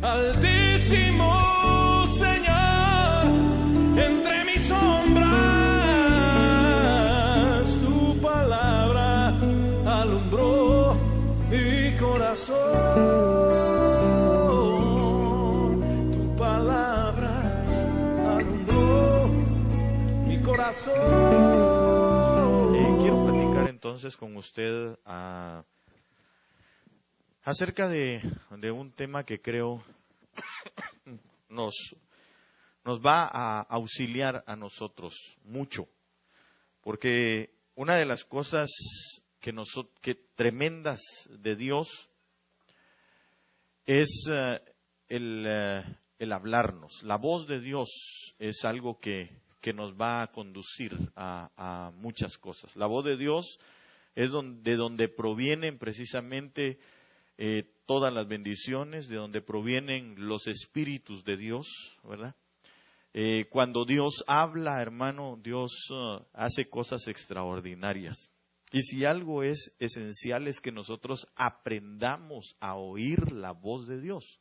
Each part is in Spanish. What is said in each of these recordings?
Altísimo Señor, entre mis sombras, tu palabra alumbró mi corazón. Tu palabra alumbró mi corazón. Quiero platicar entonces con usted acerca de un tema que creo nos va a auxiliar a nosotros mucho, porque una de las cosas que tremendas de Dios es el hablarnos. La voz de Dios es algo que nos va a conducir a muchas cosas. La voz de Dios es de donde provienen precisamente todas las bendiciones, de donde provienen los espíritus de Dios, ¿verdad? Cuando Dios habla, hermano, Dios hace cosas extraordinarias. Y si algo es esencial es que nosotros aprendamos a oír la voz de Dios.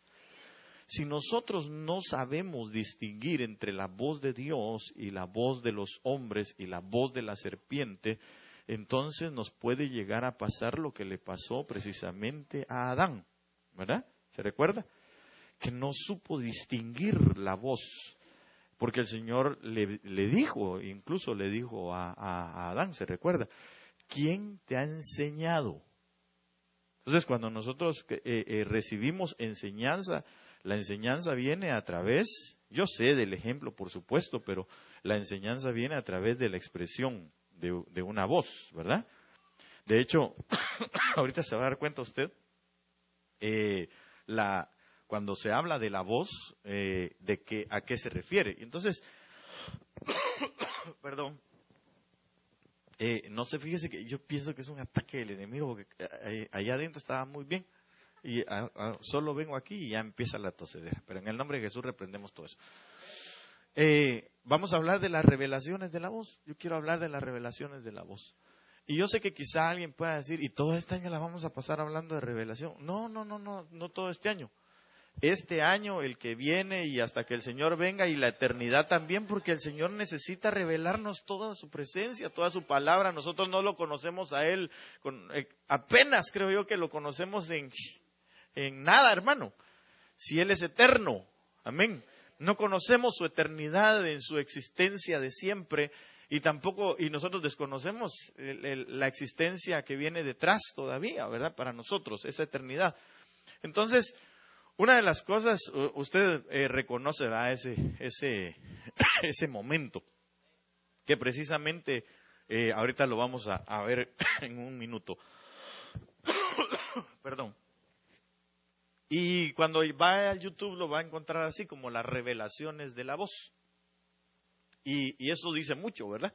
Si nosotros no sabemos distinguir entre la voz de Dios y la voz de los hombres y la voz de la serpiente, entonces nos puede llegar a pasar lo que le pasó precisamente a Adán, ¿verdad? ¿Se recuerda? Que no supo distinguir la voz, porque el Señor le dijo, incluso le dijo a Adán, ¿se recuerda? ¿Quién te ha enseñado? Entonces, cuando nosotros recibimos enseñanza, la enseñanza viene a través, yo sé del ejemplo, por supuesto, pero la enseñanza viene a través de la expresión de una voz, ¿verdad? De hecho, ahorita se va a dar cuenta usted, cuando se habla de la voz, ¿a qué se refiere? Entonces, perdón, no se fíjese que yo pienso que es un ataque del enemigo, porque allá adentro estaba muy bien, y solo vengo aquí y ya empieza la tosedera, pero en el nombre de Jesús reprendemos todo eso. Vamos a hablar de las revelaciones de la voz. Yo quiero hablar de las revelaciones de la voz. Y yo sé que quizá alguien pueda decir, ¿y todo este año la vamos a pasar hablando de revelación? No todo este año. Este año, el que viene y hasta que el Señor venga, y la eternidad también, porque el Señor necesita revelarnos toda su presencia, toda su palabra. Nosotros no lo conocemos a Él, apenas creo yo que lo conocemos en nada, hermano. Si Él es eterno, amén. No conocemos su eternidad en su existencia de siempre, y nosotros desconocemos la existencia que viene detrás todavía, ¿verdad? Para nosotros, esa eternidad. Entonces, una de las cosas, usted reconoce, ¿verdad? ese momento, que precisamente ahorita lo vamos a ver en un minuto. Perdón. Y cuando va a YouTube lo va a encontrar así como las revelaciones de la voz. Y eso dice mucho, ¿verdad?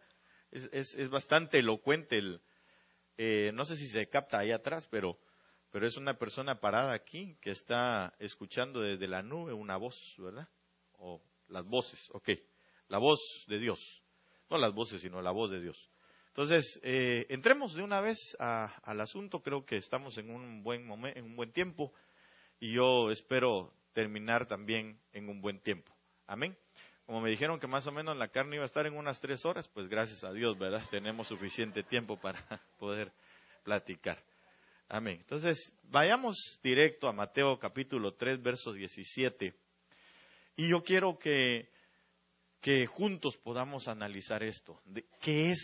Es bastante elocuente. No sé si se capta ahí atrás, pero es una persona parada aquí que está escuchando desde la nube una voz, ¿verdad? O las voces, ok. La voz de Dios. No las voces, sino la voz de Dios. Entonces, entremos de una vez al asunto. Creo que estamos en un buen momento, en un buen tiempo. Y yo espero terminar también en un buen tiempo. Amén. Como me dijeron que más o menos la carne iba a estar en unas 3 horas, pues gracias a Dios, ¿verdad? Tenemos suficiente tiempo para poder platicar. Amén. Entonces, vayamos directo a Mateo capítulo 3, versos 17. Y yo quiero que juntos podamos analizar esto. ¿Qué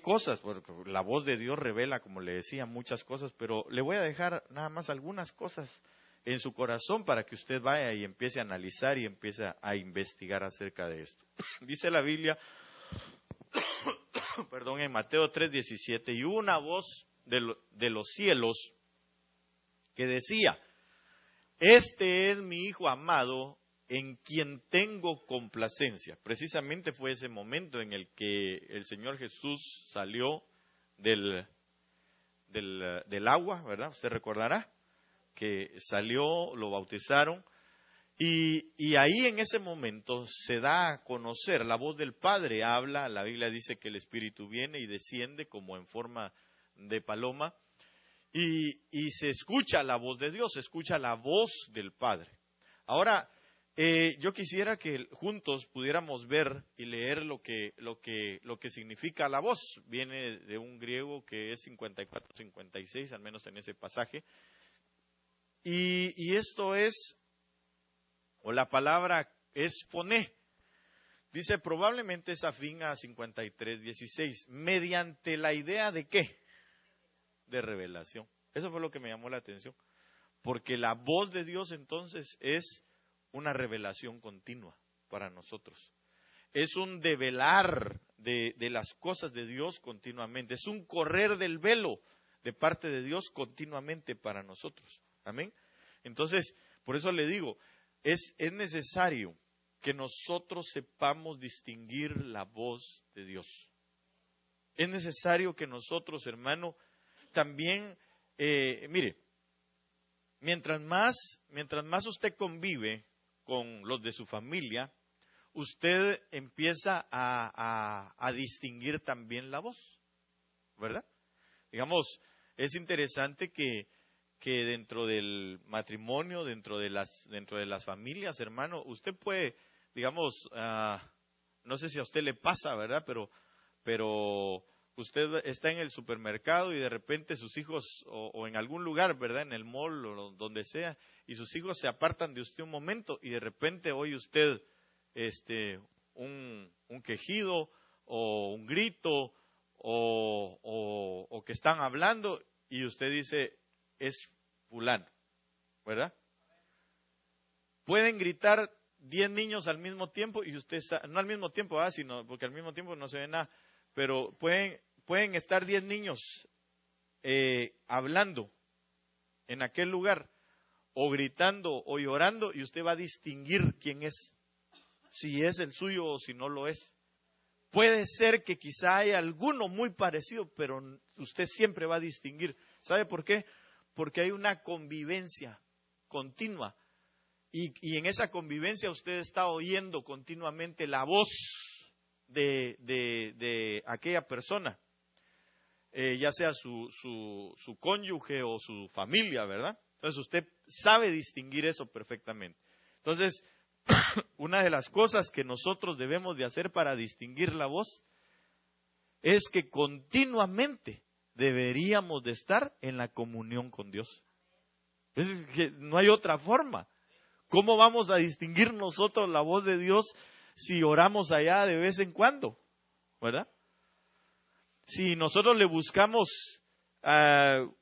cosas? Pues la voz de Dios revela, como le decía, muchas cosas, pero le voy a dejar nada más algunas cosas en su corazón para que usted vaya y empiece a analizar y empiece a investigar acerca de esto. Dice la Biblia, en Mateo 3:17, y hubo una voz de los cielos que decía, este es mi Hijo amado en quien tengo complacencia. Precisamente fue ese momento en el que el Señor Jesús salió del agua, ¿verdad? Usted recordará que salió, lo bautizaron, y ahí en ese momento se da a conocer, la voz del Padre habla, la Biblia dice que el Espíritu viene y desciende como en forma de paloma, y se escucha la voz de Dios, se escucha la voz del Padre. Ahora, yo quisiera que juntos pudiéramos ver y leer lo que significa la voz. Viene de un griego que es 54-56, al menos en ese pasaje. Y esto es, o la palabra es foné. Dice, probablemente es afín a 53-16. ¿Mediante la idea de qué? De revelación. Eso fue lo que me llamó la atención. Porque la voz de Dios entonces es una revelación continua para nosotros. Es un develar de las cosas de Dios continuamente. Es un correr del velo de parte de Dios continuamente para nosotros. Amén. Entonces, por eso le digo, es necesario que nosotros sepamos distinguir la voz de Dios. Es necesario que nosotros, hermano, también, mire, mientras más usted convive con los de su familia, usted empieza a distinguir también la voz, ¿verdad? Digamos, es interesante que dentro del matrimonio, dentro de las familias, hermano, usted puede, digamos, no sé si a usted le pasa, ¿verdad? Pero usted está en el supermercado y de repente sus hijos, o en algún lugar, ¿verdad? En el mall o donde sea, y sus hijos se apartan de usted un momento y de repente oye usted un quejido o un grito o que están hablando y usted dice, es fulano, ¿verdad? Pueden gritar 10 niños al mismo tiempo y usted, no al mismo tiempo, sino porque al mismo tiempo no se ve nada, pero pueden estar 10 niños hablando en aquel lugar, o gritando o llorando, y usted va a distinguir quién es, si es el suyo o si no lo es. Puede ser que quizá haya alguno muy parecido, pero usted siempre va a distinguir. ¿Sabe por qué? Porque hay una convivencia continua, y en esa convivencia usted está oyendo continuamente la voz de aquella persona, ya sea su cónyuge o su familia, ¿verdad? Entonces usted sabe distinguir eso perfectamente. Entonces, una de las cosas que nosotros debemos de hacer para distinguir la voz es que continuamente deberíamos de estar en la comunión con Dios. Es que no hay otra forma. ¿Cómo vamos a distinguir nosotros la voz de Dios si oramos allá de vez en cuando? ¿Verdad? Si nosotros le buscamos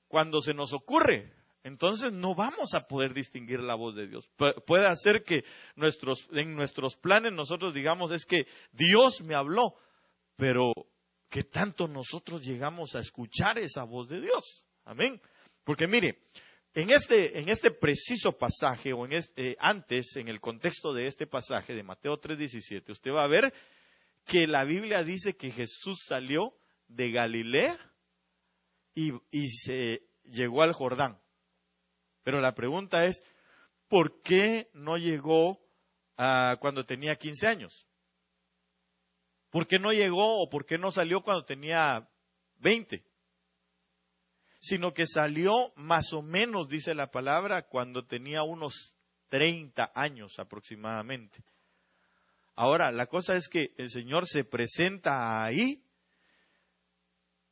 cuando se nos ocurre, entonces no vamos a poder distinguir la voz de Dios. Puede hacer que en nuestros planes nosotros digamos, es que Dios me habló, pero ¿qué tanto nosotros llegamos a escuchar esa voz de Dios? Amén. Porque mire, en este preciso pasaje, o antes, en el contexto de este pasaje de Mateo 3:17, usted va a ver que la Biblia dice que Jesús salió de Galilea y se llegó al Jordán. Pero la pregunta es, ¿por qué no llegó cuando tenía 15 años? ¿Por qué no llegó o por qué no salió cuando tenía 20? Sino que salió más o menos, dice la palabra, cuando tenía unos 30 años aproximadamente. Ahora, la cosa es que el Señor se presenta ahí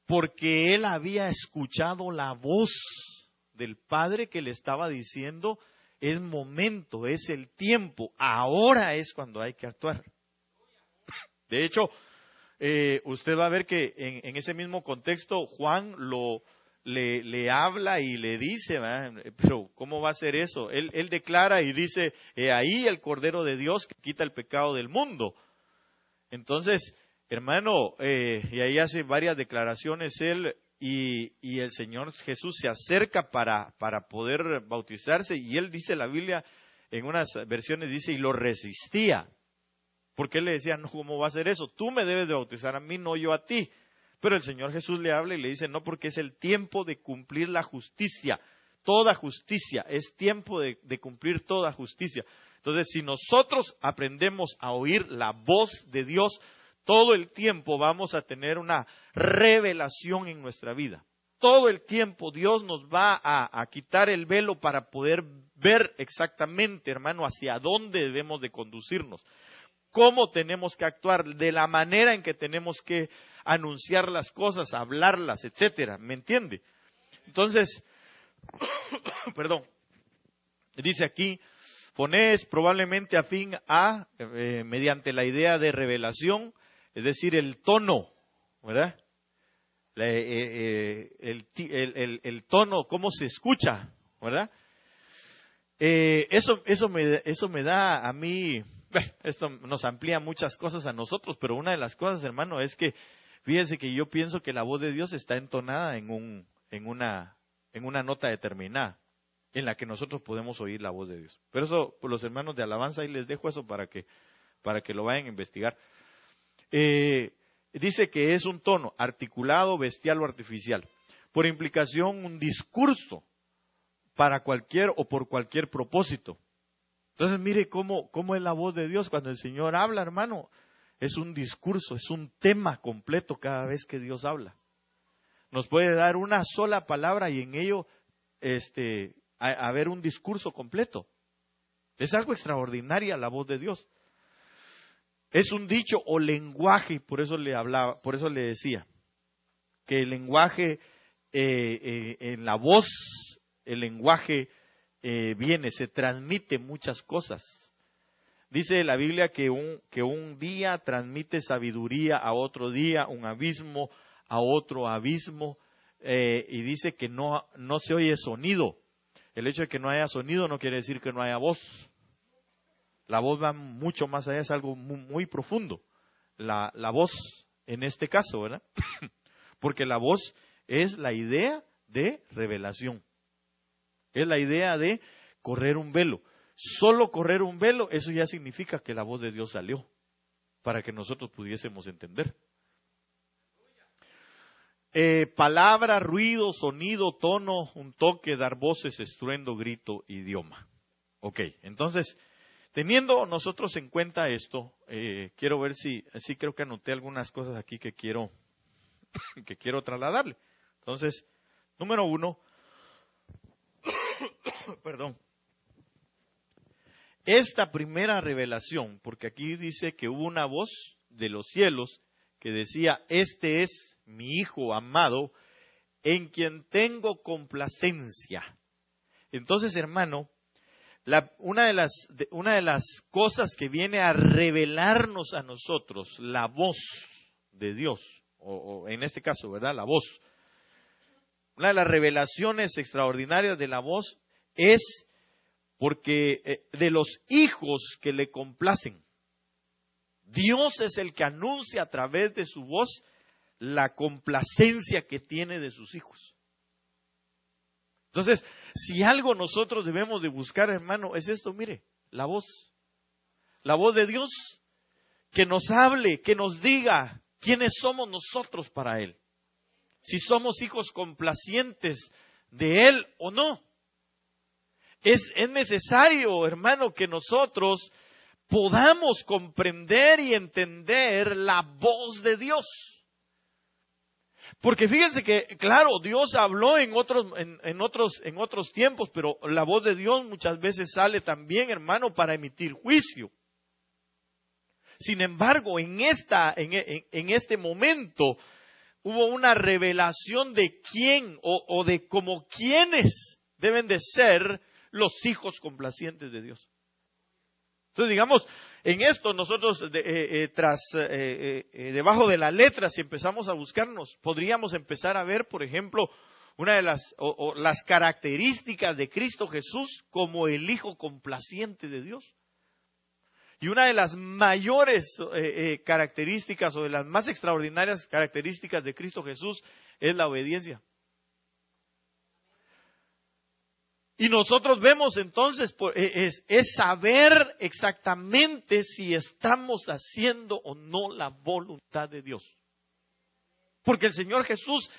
porque Él había escuchado la voz del Padre que le estaba diciendo, es momento, es el tiempo, ahora es cuando hay que actuar. De hecho, usted va a ver que en ese mismo contexto Juan le habla y le dice, ¿verdad? Pero ¿cómo va a ser eso? Él declara y dice, ahí el Cordero de Dios que quita el pecado del mundo. Entonces, hermano, y ahí hace varias declaraciones él, y el Señor Jesús se acerca para poder bautizarse, y él dice, la Biblia en unas versiones dice, y lo resistía. Porque él le decía, no, ¿cómo va a ser eso? Tú me debes de bautizar a mí, no yo a ti. Pero el Señor Jesús le habla y le dice, no, porque es el tiempo de cumplir la justicia, toda justicia, es tiempo de cumplir toda justicia. Entonces, si nosotros aprendemos a oír la voz de Dios, todo el tiempo vamos a tener una revelación en nuestra vida. todo el tiempo Dios nos va a quitar el velo para poder ver exactamente, hermano, hacia dónde debemos de conducirnos, cómo tenemos que actuar, de la manera en que tenemos que anunciar las cosas, hablarlas, etcétera. ¿Me entiende? Entonces, perdón, dice aquí, ponéis probablemente a fin a, mediante la idea de revelación, es decir, el tono, ¿verdad? El tono, cómo se escucha, ¿verdad? Eso me da a mí, esto nos amplía muchas cosas a nosotros, pero una de las cosas, hermano, es que, fíjense que yo pienso que la voz de Dios está entonada en una nota determinada, en la que nosotros podemos oír la voz de Dios. Pero eso, por los hermanos de alabanza, ahí les dejo eso para que lo vayan a investigar. Dice que es un tono articulado, bestial o artificial. Por implicación, un discurso para cualquier o por cualquier propósito. Entonces, mire cómo es la voz de Dios. Cuando el Señor habla, hermano, es un discurso, es un tema completo cada vez que Dios habla. Nos puede dar una sola palabra y en ello haber un discurso completo. Es algo extraordinario la voz de Dios. Es un dicho o lenguaje, por eso le decía, que el lenguaje, en la voz, el lenguaje se transmite muchas cosas. Dice la Biblia que un día transmite sabiduría a otro día, un abismo a otro abismo, y dice que no se oye sonido. El hecho de que no haya sonido no quiere decir que no haya voz. La voz va mucho más allá, es algo muy, muy profundo. La voz, en este caso, ¿verdad? Porque la voz es la idea de revelación. Es la idea de correr un velo. Solo correr un velo, eso ya significa que la voz de Dios salió, para que nosotros pudiésemos entender. Palabra, ruido, sonido, tono, un toque, dar voces, estruendo, grito, idioma. Ok, entonces, teniendo nosotros en cuenta esto, quiero ver si creo que anoté algunas cosas aquí que quiero trasladarle. Entonces, número 1, perdón. Esta primera revelación, porque aquí dice que hubo una voz de los cielos que decía, este es mi Hijo amado, en quien tengo complacencia. Entonces, hermano, una de las cosas que viene a revelarnos a nosotros, la voz de Dios, o en este caso, ¿verdad? La voz. Una de las revelaciones extraordinarias de la voz es porque de los hijos que le complacen. Dios es el que anuncia a través de su voz la complacencia que tiene de sus hijos. Entonces, si algo nosotros debemos de buscar, hermano, es esto, mire, la voz de Dios, que nos hable, que nos diga quiénes somos nosotros para Él, si somos hijos complacientes de Él o no. Es necesario, hermano, que nosotros podamos comprender y entender la voz de Dios. Porque fíjense que, claro, Dios habló en otros tiempos, pero la voz de Dios muchas veces sale también, hermano, para emitir juicio. Sin embargo, en este momento hubo una revelación de quién o de como quiénes deben de ser los hijos complacientes de Dios. Entonces, digamos, en esto nosotros, debajo de la letra, si empezamos a buscarnos, podríamos empezar a ver, por ejemplo, una de las características de Cristo Jesús como el Hijo complaciente de Dios. Y una de las mayores características o de las más extraordinarias características de Cristo Jesús es la obediencia. Y nosotros vemos entonces, es saber exactamente si estamos haciendo o no la voluntad de Dios. Porque el Señor Jesús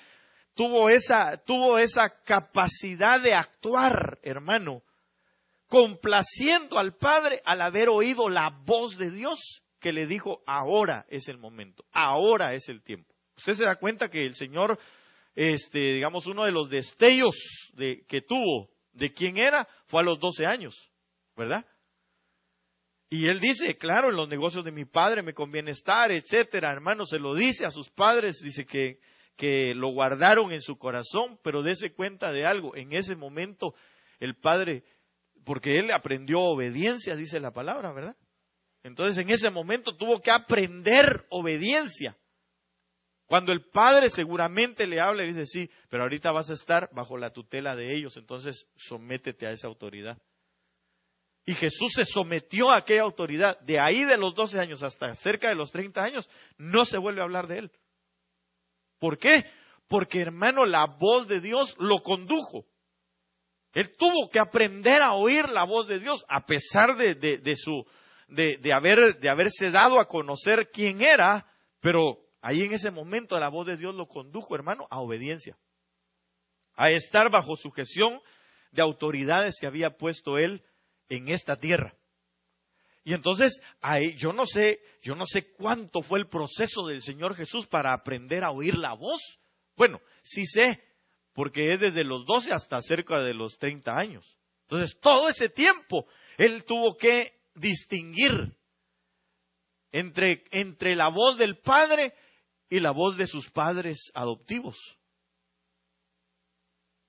tuvo esa capacidad de actuar, hermano, complaciendo al Padre al haber oído la voz de Dios que le dijo, ahora es el momento, ahora es el tiempo. Usted se da cuenta que el Señor digamos, uno de los destellos que tuvo de quién era, fue a los 12 años, ¿verdad? Y él dice, claro, en los negocios de mi padre me conviene estar, etcétera. Hermano, se lo dice a sus padres, dice que lo guardaron en su corazón, pero dése cuenta de algo. En ese momento, el padre, porque él aprendió obediencia, dice la palabra, ¿verdad? Entonces, en ese momento tuvo que aprender obediencia. Cuando el padre seguramente le habla y dice, sí, pero ahorita vas a estar bajo la tutela de ellos, entonces sométete a esa autoridad. Y Jesús se sometió a aquella autoridad. De ahí de los 12 años hasta cerca de los 30 años, no se vuelve a hablar de él. ¿Por qué? Porque, hermano, la voz de Dios lo condujo. Él tuvo que aprender a oír la voz de Dios, a pesar de haberse dado a conocer quién era, pero ahí en ese momento la voz de Dios lo condujo, hermano, a obediencia, a estar bajo sujeción de autoridades que había puesto él en esta tierra. Y entonces, ahí, yo no sé cuánto fue el proceso del Señor Jesús para aprender a oír la voz. Bueno, sí sé, porque es desde los 12 hasta cerca de los 30 años. Entonces, todo ese tiempo, él tuvo que distinguir entre la voz del Padre y la voz de sus padres adoptivos.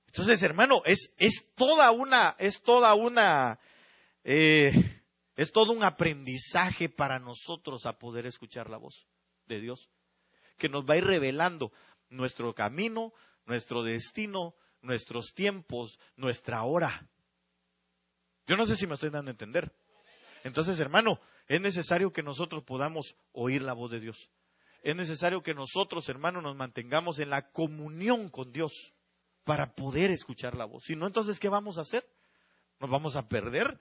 Entonces, hermano, es todo un aprendizaje para nosotros a poder escuchar la voz de Dios, que nos va a ir revelando nuestro camino, nuestro destino, nuestros tiempos, nuestra hora. Yo no sé si me estoy dando a entender. Entonces, hermano, es necesario que nosotros podamos oír la voz de Dios. Es necesario que nosotros, hermano, nos mantengamos en la comunión con Dios para poder escuchar la voz. Si no, entonces, ¿qué vamos a hacer? Nos vamos a perder.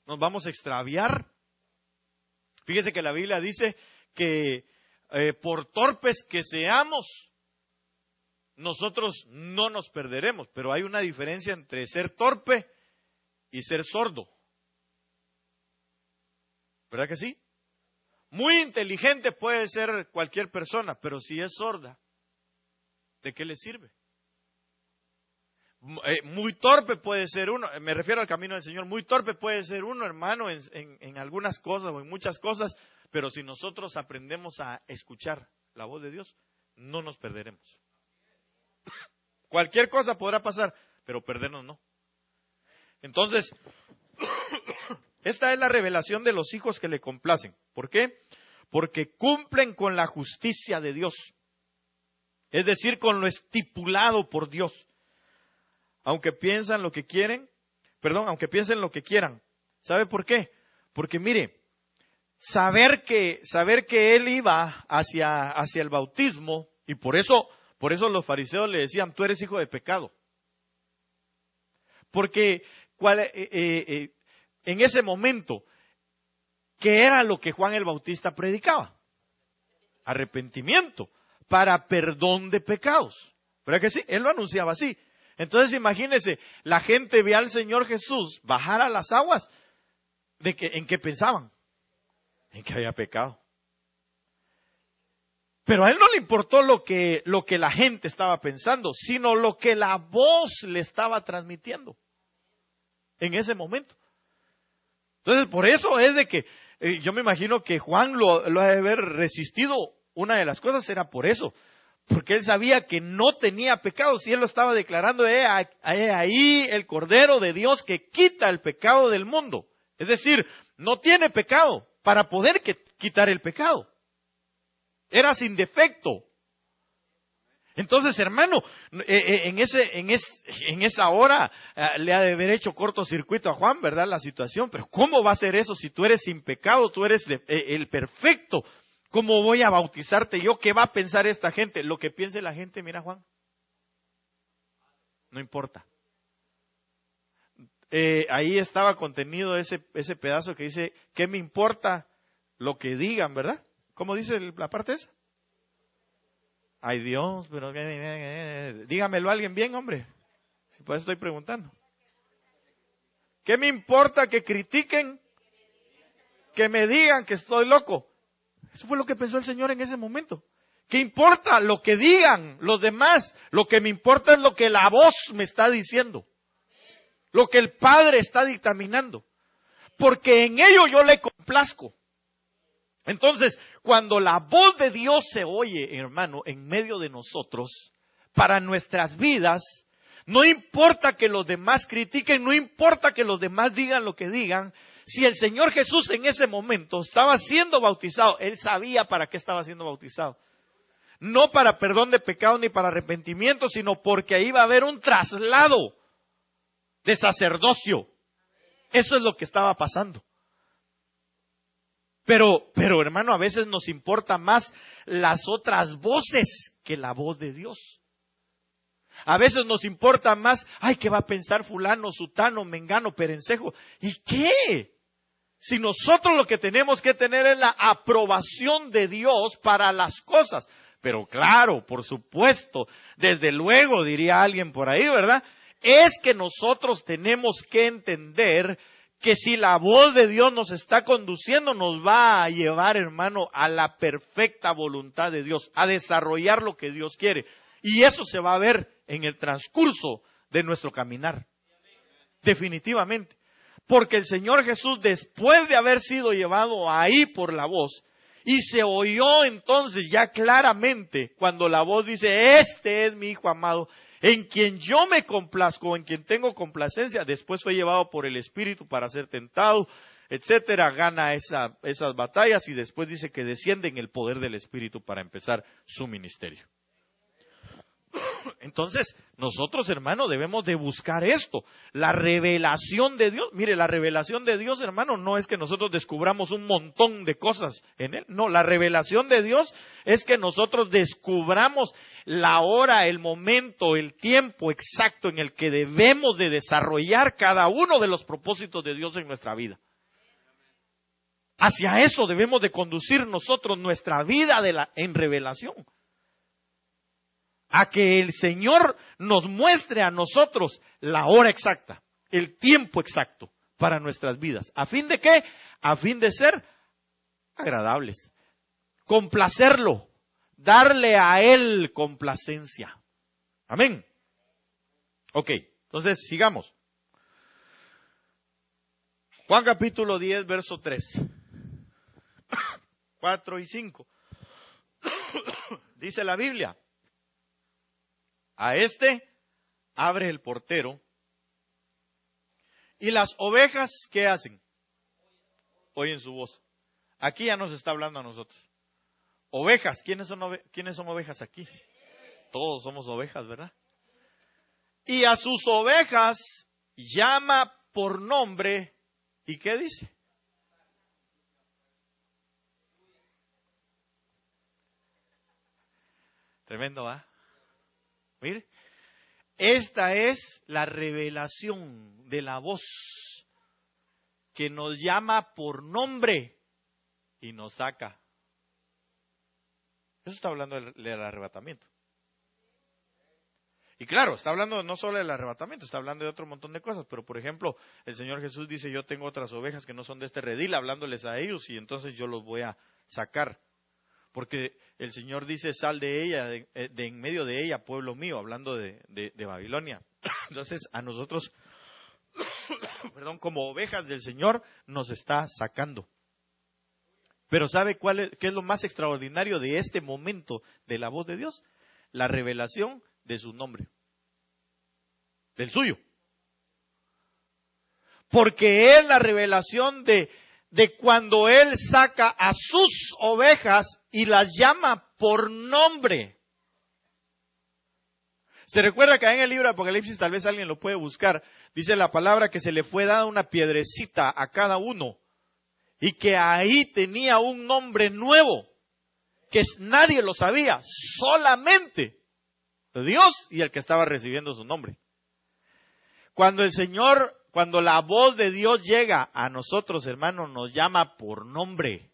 Nos vamos a extraviar. Fíjese que la Biblia dice que por torpes que seamos, nosotros no nos perderemos. Pero hay una diferencia entre ser torpe y ser sordo. ¿Verdad que sí? Muy inteligente puede ser cualquier persona, pero si es sorda, ¿de qué le sirve? Muy torpe puede ser uno, me refiero al camino del Señor, muy torpe puede ser uno, hermano, en algunas cosas o en muchas cosas, pero si nosotros aprendemos a escuchar la voz de Dios, no nos perderemos. Cualquier cosa podrá pasar, pero perdernos no. Entonces, esta es la revelación de los hijos que le complacen. ¿Por qué? Porque cumplen con la justicia de Dios, es decir, con lo estipulado por Dios. Aunque piensen lo que quieran. ¿Sabe por qué? Porque mire, saber que él iba hacia el bautismo, y por eso los fariseos le decían, tú eres hijo de pecado. Porque en ese momento, ¿qué era lo que Juan el Bautista predicaba? Arrepentimiento para perdón de pecados. ¿Verdad que sí? Él lo anunciaba así. Entonces imagínense, la gente ve al Señor Jesús bajar a las aguas, ¿en qué pensaban? En que había pecado. Pero a él no le importó lo que la gente estaba pensando, sino lo que la voz le estaba transmitiendo en ese momento. Entonces por eso es de que yo me imagino que Juan lo ha de haber resistido. Una de las cosas era por eso. Porque él sabía que no tenía pecado, si él lo estaba declarando, ahí el Cordero de Dios que quita el pecado del mundo. Es decir, no tiene pecado para poder quitar el pecado. Era sin defecto. Entonces, hermano, en esa hora le ha de haber hecho cortocircuito a Juan, ¿verdad? La situación. Pero ¿cómo va a ser eso si tú eres sin pecado, tú eres el perfecto? ¿Cómo voy a bautizarte yo? ¿Qué va a pensar esta gente? Lo que piense la gente, mira, Juan, no importa. Ahí estaba contenido ese pedazo que dice, ¿qué me importa lo que digan, verdad? ¿Cómo dice la parte esa? Ay Dios, pero dígamelo a alguien bien, hombre. Si por eso estoy preguntando. ¿Qué me importa que critiquen? Que me digan que estoy loco. Eso fue lo que pensó el Señor en ese momento. ¿Qué importa lo que digan los demás? Lo que me importa es lo que la voz me está diciendo. Lo que el Padre está dictaminando. Porque en ello yo le complazco. Entonces, cuando la voz de Dios se oye, hermano, en medio de nosotros, para nuestras vidas, no importa que los demás critiquen, no importa que los demás digan lo que digan, si el Señor Jesús en ese momento estaba siendo bautizado, Él sabía para qué estaba siendo bautizado. No para perdón de pecado ni para arrepentimiento, sino porque ahí va a haber un traslado de sacerdocio. Eso es lo que estaba pasando. Pero hermano, a veces nos importa más las otras voces que la voz de Dios. A veces nos importa más, ay, ¿qué va a pensar fulano, sutano, mengano, perencejo? ¿Y qué? Si nosotros lo que tenemos que tener es la aprobación de Dios para las cosas. Pero claro, por supuesto, desde luego, diría alguien por ahí, ¿verdad? Es que nosotros tenemos que entender que si la voz de Dios nos está conduciendo, nos va a llevar, hermano, a la perfecta voluntad de Dios, a desarrollar lo que Dios quiere. Y eso se va a ver en el transcurso de nuestro caminar. Definitivamente. Porque el Señor Jesús, después de haber sido llevado ahí por la voz, y se oyó entonces ya claramente cuando la voz dice, este es mi Hijo amado, en quien yo me complazco, en quien tengo complacencia. Después fue llevado por el Espíritu para ser tentado, etcétera. Gana esas batallas y después dice que desciende en el poder del Espíritu para empezar su ministerio. Entonces, nosotros, hermano, debemos de buscar esto, la revelación de Dios. Mire, la revelación de Dios, hermano, no es que nosotros descubramos un montón de cosas en Él. No, la revelación de Dios es que nosotros descubramos la hora, el momento, el tiempo exacto en el que debemos de desarrollar cada uno de los propósitos de Dios en nuestra vida. Hacia eso debemos de conducir nosotros nuestra vida en revelación. A que el Señor nos muestre a nosotros la hora exacta, el tiempo exacto para nuestras vidas. ¿A fin de qué? A fin de ser agradables, complacerlo, darle a Él complacencia. Amén. Ok, entonces sigamos. Juan capítulo 10, verso 3, 4 y 5. Dice la Biblia. A este abre el portero. Y las ovejas, ¿qué hacen? Oyen su voz. Aquí ya nos está hablando a nosotros. Ovejas, ¿quiénes son ovejas aquí? Todos somos ovejas, ¿verdad? Y a sus ovejas llama por nombre. ¿Y qué dice? Tremendo, ¿va? Mire, esta es la revelación de la voz que nos llama por nombre y nos saca. Eso está hablando del arrebatamiento. Y claro, está hablando no solo del arrebatamiento, está hablando de otro montón de cosas. Pero por ejemplo, el Señor Jesús dice, yo tengo otras ovejas que no son de este redil, hablándoles a ellos y entonces yo los voy a sacar. Porque el Señor dice, sal de ella, de en medio de ella, pueblo mío, hablando de Babilonia. Entonces, a nosotros, como ovejas del Señor, nos está sacando. Pero ¿sabe qué es lo más extraordinario de este momento de la voz de Dios? La revelación de su nombre, del suyo. Porque es la revelación de cuando Él saca a sus ovejas y las llama por nombre. Se recuerda que en el libro de Apocalipsis, tal vez alguien lo puede buscar, dice la palabra que se le fue dada una piedrecita a cada uno y que ahí tenía un nombre nuevo, que nadie lo sabía, solamente Dios y el que estaba recibiendo su nombre. Cuando la voz de Dios llega a nosotros, hermanos, nos llama por nombre.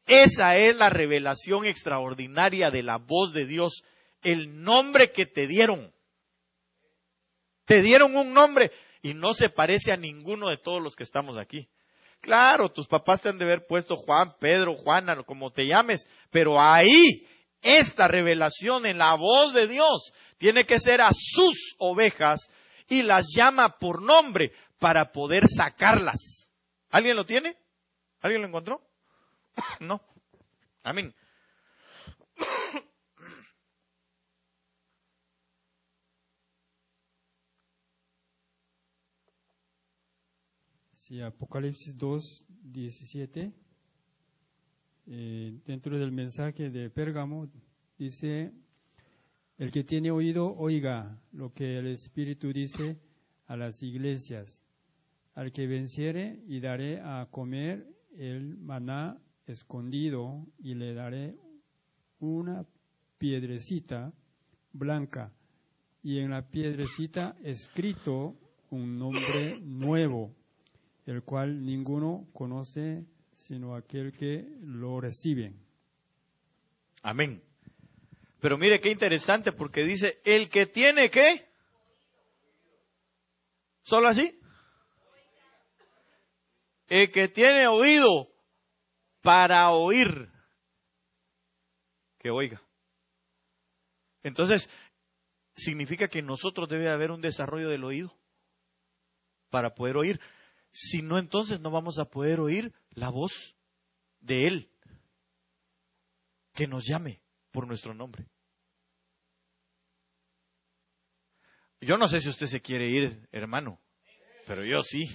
Esa es la revelación extraordinaria de la voz de Dios, el nombre que te dieron. Te dieron un nombre y no se parece a ninguno de todos los que estamos aquí. Claro, tus papás te han de haber puesto Juan, Pedro, Juana, como te llames, pero ahí, esta revelación en la voz de Dios tiene que ser a sus ovejas y las llama por nombre para poder sacarlas. ¿Alguien lo tiene? ¿Alguien lo encontró? No. Amén. Sí, Apocalipsis 2, 17, dentro del mensaje de Pérgamo, dice, el que tiene oído, oiga lo que el Espíritu dice a las iglesias. Al que venciere, y daré a comer el maná escondido, y le daré una piedrecita blanca, y en la piedrecita escrito un nombre nuevo, el cual ninguno conoce sino aquel que lo recibe. Amén. Pero mire qué interesante, porque dice, el que tiene ¿qué? ¿Solo así? El que tiene oído para oír, que oiga. Entonces, significa que en nosotros debe haber un desarrollo del oído para poder oír. Si no, entonces no vamos a poder oír la voz de Él, que nos llame por nuestro nombre. Yo no sé si usted se quiere ir, hermano, pero yo sí.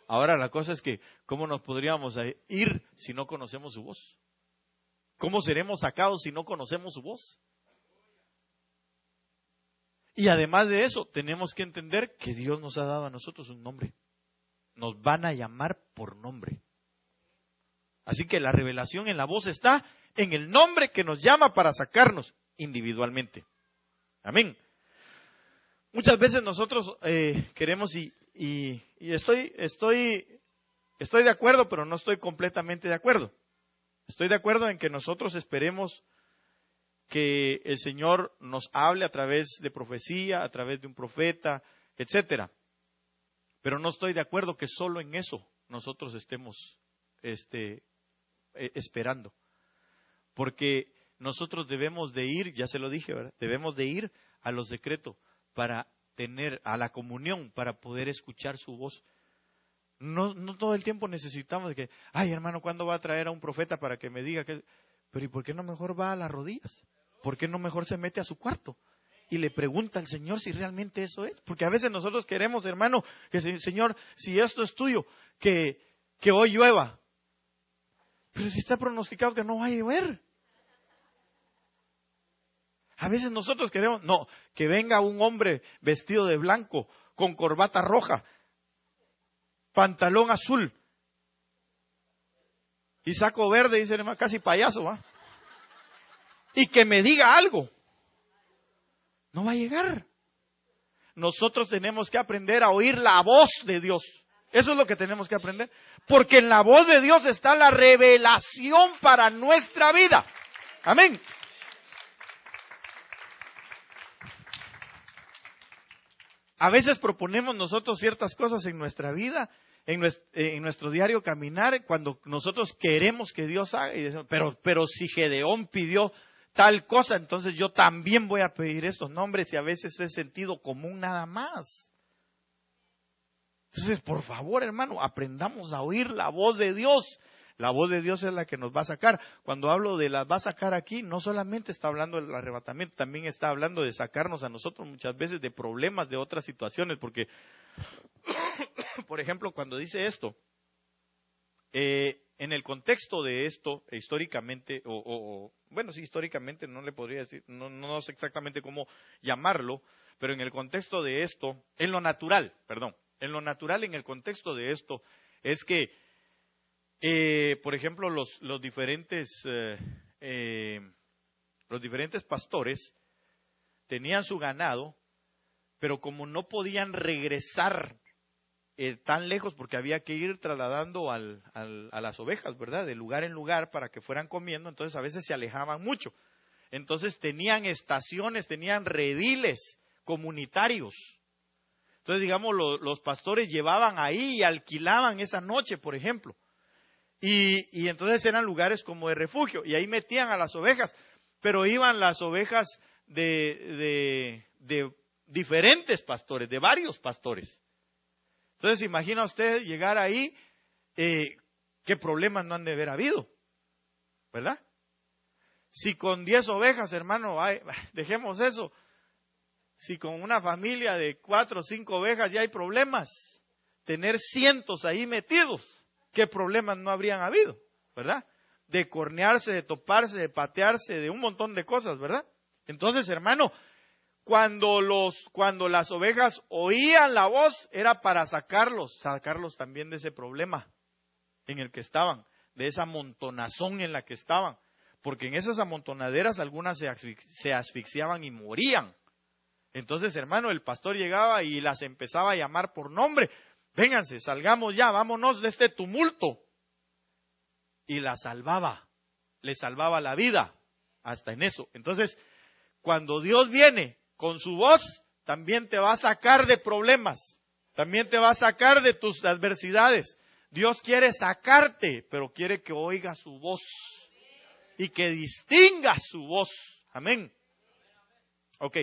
Ahora la cosa es que, ¿cómo nos podríamos ir si no conocemos su voz? ¿Cómo seremos sacados si no conocemos su voz? Y además de eso, tenemos que entender que Dios nos ha dado a nosotros un nombre. Nos van a llamar por nombre. Así que la revelación en la voz está en el nombre que nos llama para sacarnos individualmente. Amén. Muchas veces nosotros queremos y estoy de acuerdo, pero no estoy completamente de acuerdo. Estoy de acuerdo en que nosotros esperemos que el Señor nos hable a través de profecía, a través de un profeta, etcétera. Pero no estoy de acuerdo que solo en eso nosotros estemos esperando. Porque nosotros debemos de ir, ya se lo dije, ¿verdad? Debemos de ir a lo secreto para tener a la comunión, para poder escuchar su voz. No todo el tiempo necesitamos de que, ay hermano, ¿cuándo va a traer a un profeta para que me diga que? Pero ¿y por qué no mejor va a las rodillas? ¿Por qué no mejor se mete a su cuarto y le pregunta al Señor si realmente eso es? Porque a veces nosotros queremos, hermano, que Señor, si esto es tuyo, que hoy llueva. Pero si está pronosticado que no va a llover. A veces nosotros queremos, no, que venga un hombre vestido de blanco, con corbata roja, pantalón azul y saco verde, dice hermano, casi payaso, ¿va? Y que me diga algo. No va a llegar. Nosotros tenemos que aprender a oír la voz de Dios. Eso es lo que tenemos que aprender. Porque en la voz de Dios está la revelación para nuestra vida. Amén. A veces proponemos nosotros ciertas cosas en nuestra vida, en nuestro diario caminar, cuando nosotros queremos que Dios haga, y decimos, pero si Gedeón pidió tal cosa, entonces yo también voy a pedir estos nombres, y a veces es sentido común nada más. Entonces, por favor, hermano, aprendamos a oír la voz de Dios. La voz de Dios es la que nos va a sacar. Cuando hablo de las va a sacar aquí, no solamente está hablando del arrebatamiento, también está hablando de sacarnos a nosotros muchas veces de problemas, de otras situaciones, porque, por ejemplo, cuando dice esto, en el contexto de esto, históricamente, bueno, sí, históricamente no le podría decir, no sé exactamente cómo llamarlo, pero en el contexto de esto, en lo natural, en el contexto de esto, es que, por ejemplo, los diferentes pastores tenían su ganado, pero como no podían regresar tan lejos, porque había que ir trasladando a las ovejas, ¿verdad? De lugar en lugar para que fueran comiendo, entonces a veces se alejaban mucho. Entonces tenían estaciones, tenían rediles comunitarios. Entonces, digamos, los pastores llevaban ahí y alquilaban esa noche, por ejemplo. Y entonces eran lugares como de refugio. Y ahí metían a las ovejas. Pero iban las ovejas de diferentes pastores, de varios pastores. Entonces, imagina usted llegar ahí, qué problemas no han de haber habido, ¿verdad? Si con 10 ovejas, hermano, dejemos eso. Si con una familia de 4 o 5 ovejas ya hay problemas, tener cientos ahí metidos, ¿qué problemas no habrían habido? ¿Verdad? De cornearse, de toparse, de patearse, de un montón de cosas, ¿verdad? Entonces, hermano, cuando las ovejas oían la voz, era para sacarlos también de ese problema en el que estaban, de esa amontonazón en la que estaban, porque en esas amontonaderas algunas se asfixiaban y morían. Entonces, hermano, el pastor llegaba y las empezaba a llamar por nombre. Vénganse, salgamos ya, vámonos de este tumulto. Y las salvaba, les salvaba la vida, hasta en eso. Entonces, cuando Dios viene con su voz, también te va a sacar de problemas, también te va a sacar de tus adversidades. Dios quiere sacarte, pero quiere que oigas su voz y que distingas su voz. Amén. Ok.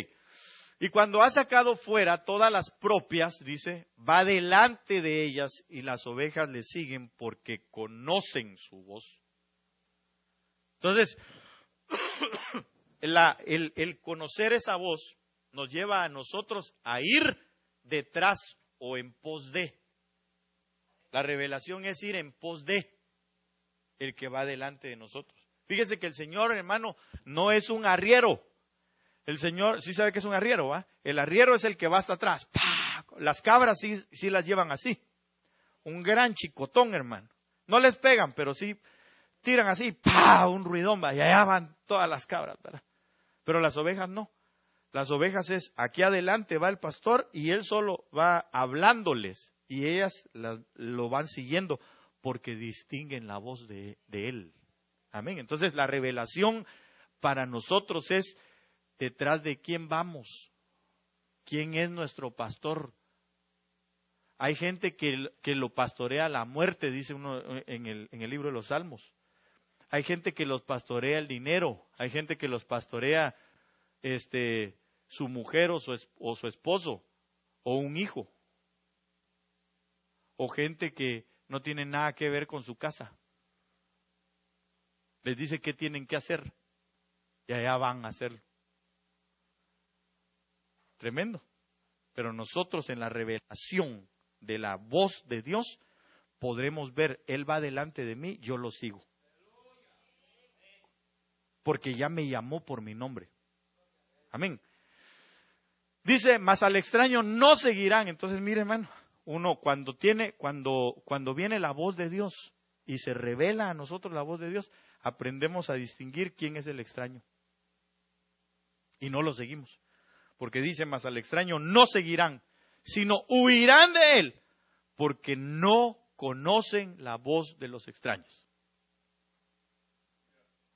Y cuando ha sacado fuera todas las propias, dice, va delante de ellas y las ovejas le siguen porque conocen su voz. Entonces, el conocer esa voz nos lleva a nosotros a ir detrás o en pos de. La revelación es ir en pos de el que va delante de nosotros. Fíjese que el Señor, hermano, no es un arriero. El Señor, sí sabe que es un arriero, ¿va? El arriero es el que va hasta atrás. ¡Pah! Las cabras sí las llevan así. Un gran chicotón, hermano. No les pegan, pero sí tiran así, ¡pah! Un ruidón, va. Y allá van todas las cabras, ¿verdad? Pero las ovejas no. Las ovejas es, aquí adelante va el pastor y él solo va hablándoles. Y ellas lo van siguiendo porque distinguen la voz de él. Amén. Entonces la revelación para nosotros es detrás de quién vamos, quién es nuestro pastor. Hay gente que lo pastorea la muerte, dice uno en el libro de los Salmos. Hay gente que los pastorea el dinero, hay gente que los pastorea su mujer o su esposo o un hijo. O gente que no tiene nada que ver con su casa. Les dice qué tienen que hacer y allá van a hacerlo. Tremendo. Pero nosotros en la revelación de la voz de Dios podremos ver, Él va delante de mí, yo lo sigo. Porque ya me llamó por mi nombre. Amén. Dice, mas al extraño no seguirán. Entonces, mire, hermano, uno cuando viene la voz de Dios y se revela a nosotros la voz de Dios, aprendemos a distinguir quién es el extraño. Y no lo seguimos. Porque dice, mas al extraño no seguirán, sino huirán de él, porque no conocen la voz de los extraños.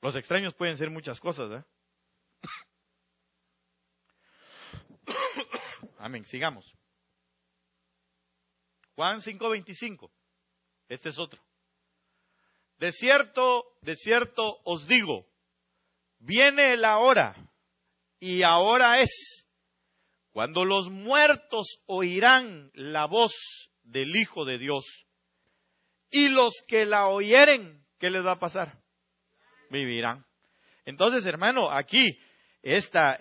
Los extraños pueden ser muchas cosas, ¿eh? Amén, sigamos. Juan 5:25. Este es otro. De cierto os digo, viene la hora, y ahora es, cuando los muertos oirán la voz del Hijo de Dios, y los que la oyeren, ¿qué les va a pasar? Vivirán. Entonces, hermano, aquí esta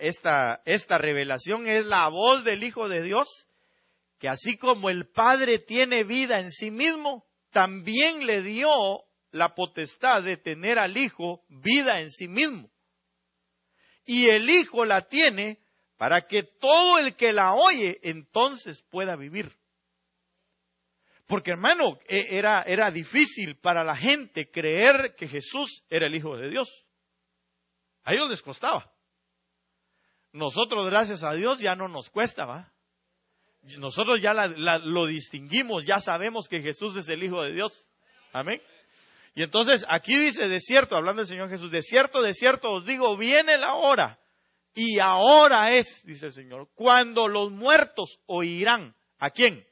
revelación es la voz del Hijo de Dios, que así como el Padre tiene vida en sí mismo, también le dio la potestad de tener al Hijo vida en sí mismo. Y el Hijo la tiene para que todo el que la oye entonces pueda vivir. Porque, hermano, era difícil para la gente creer que Jesús era el Hijo de Dios. A ellos les costaba. Nosotros, gracias a Dios, ya no nos cuesta, ¿va? Nosotros ya lo distinguimos, ya sabemos que Jesús es el Hijo de Dios. Amén. Y entonces aquí dice, de cierto, hablando del Señor Jesús, de cierto os digo, viene la hora. Y ahora es, dice el Señor, cuando los muertos oirán. ¿A quién?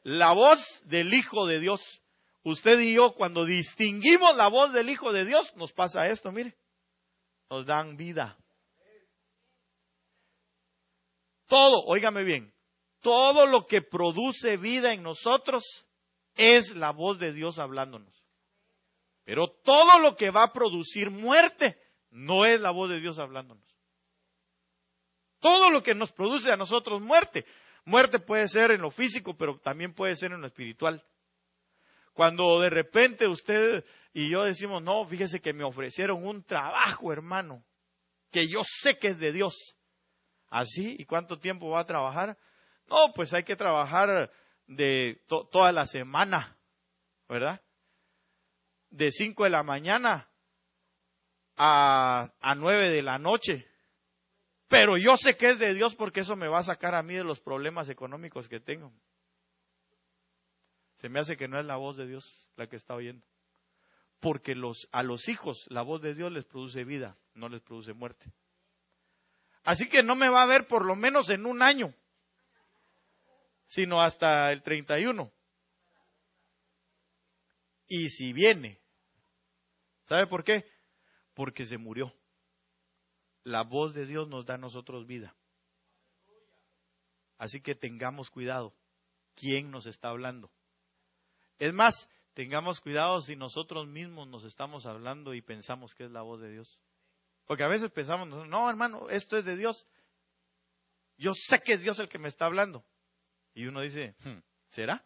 La voz del Hijo de Dios. Usted y yo, cuando distinguimos la voz del Hijo de Dios, nos pasa esto, mire. Nos dan vida. Todo, óigame bien, todo lo que produce vida en nosotros es la voz de Dios hablándonos. Pero todo lo que va a producir muerte no es la voz de Dios hablándonos. Todo lo que nos produce a nosotros muerte. Muerte puede ser en lo físico, pero también puede ser en lo espiritual. Cuando de repente usted y yo decimos, no, fíjese que me ofrecieron un trabajo, hermano, que yo sé que es de Dios. ¿Así? ¿Y cuánto tiempo va a trabajar? No, pues hay que trabajar de toda la semana, ¿verdad? De 5 de la mañana a 9 de la noche. Pero yo sé que es de Dios porque eso me va a sacar a mí de los problemas económicos que tengo. Se me hace que no es la voz de Dios la que está oyendo. Porque a los hijos la voz de Dios les produce vida, no les produce muerte. Así que no me va a ver por lo menos en un año, sino hasta el 31. Y si viene, ¿sabe por qué? Porque se murió. La voz de Dios nos da a nosotros vida. Así que tengamos cuidado. ¿Quién nos está hablando? Es más, tengamos cuidado si nosotros mismos nos estamos hablando y pensamos que es la voz de Dios. Porque a veces pensamos, no hermano, esto es de Dios. Yo sé que es Dios el que me está hablando. Y uno dice, ¿será?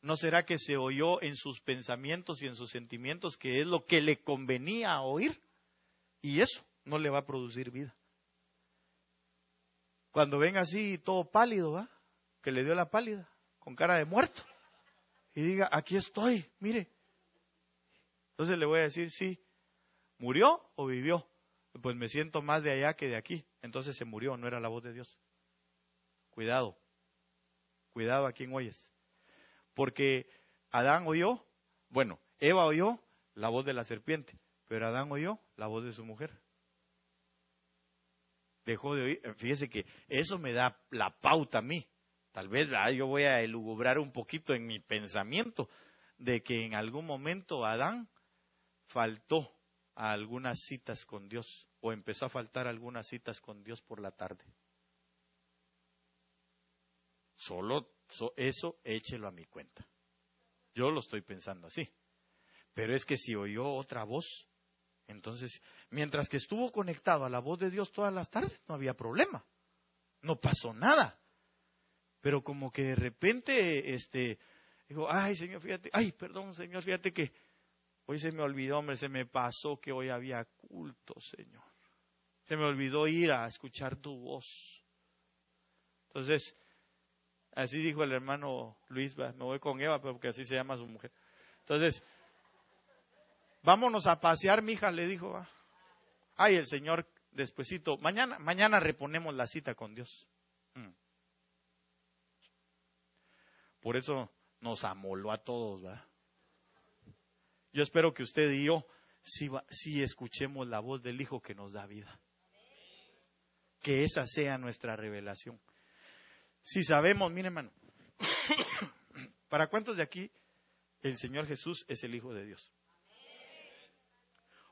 ¿No será que se oyó en sus pensamientos y en sus sentimientos que es lo que le convenía oír? Y eso no le va a producir vida. Cuando venga así todo pálido, ¿va? Que le dio la pálida, con cara de muerto. Y diga, aquí estoy, mire. Entonces le voy a decir, sí, ¿murió o vivió? Pues me siento más de allá que de aquí. Entonces se murió, no era la voz de Dios. Cuidado, cuidado a quien oyes. Porque Adán oyó, bueno, Eva oyó la voz de la serpiente, pero Adán oyó la voz de su mujer. Dejó de oír. Fíjese que eso me da la pauta a mí. Tal vez yo voy a elugubrar un poquito en mi pensamiento de que en algún momento Adán faltó a algunas citas con Dios o empezó a faltar algunas citas con Dios por la tarde. Eso échelo a mi cuenta. Yo lo estoy pensando así. Pero es que si oyó otra voz, entonces, mientras que estuvo conectado a la voz de Dios todas las tardes, no había problema. No pasó nada. Pero como que de repente, dijo, ay Señor, fíjate, ay perdón Señor, fíjate que hoy se me olvidó, hombre, se me pasó que hoy había culto, Señor. Se me olvidó ir a escuchar tu voz. Entonces, así dijo el hermano Luis, me voy con Eva, porque así se llama su mujer. Entonces, vámonos a pasear, mija, le dijo. Ay, el Señor, despuesito, mañana reponemos la cita con Dios. Por eso nos amoló a todos, ¿verdad? Yo espero que usted y yo sí escuchemos la voz del Hijo que nos da vida. Que esa sea nuestra revelación. Si sabemos, mire hermano, ¿para cuántos de aquí el Señor Jesús es el Hijo de Dios?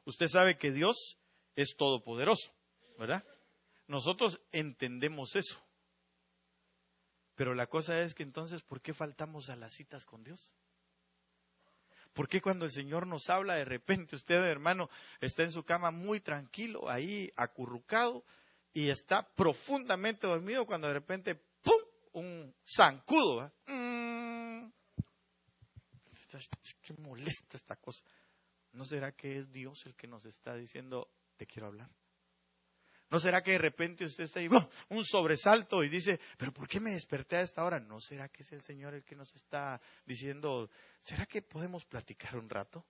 Usted sabe que Dios es todopoderoso, ¿verdad? Nosotros entendemos eso. Pero la cosa es que entonces, ¿por qué faltamos a las citas con Dios? ¿Por qué cuando el Señor nos habla de repente, usted, hermano, está en su cama muy tranquilo, ahí acurrucado, y está profundamente dormido cuando de repente, ¡pum!, un zancudo, ¿eh? Qué molesta esta cosa. ¿No será que es Dios el que nos está diciendo, te quiero hablar? ¿No será que de repente usted está ahí, un sobresalto y dice, pero ¿por qué me desperté a esta hora? ¿No será que es el Señor el que nos está diciendo, ¿será que podemos platicar un rato?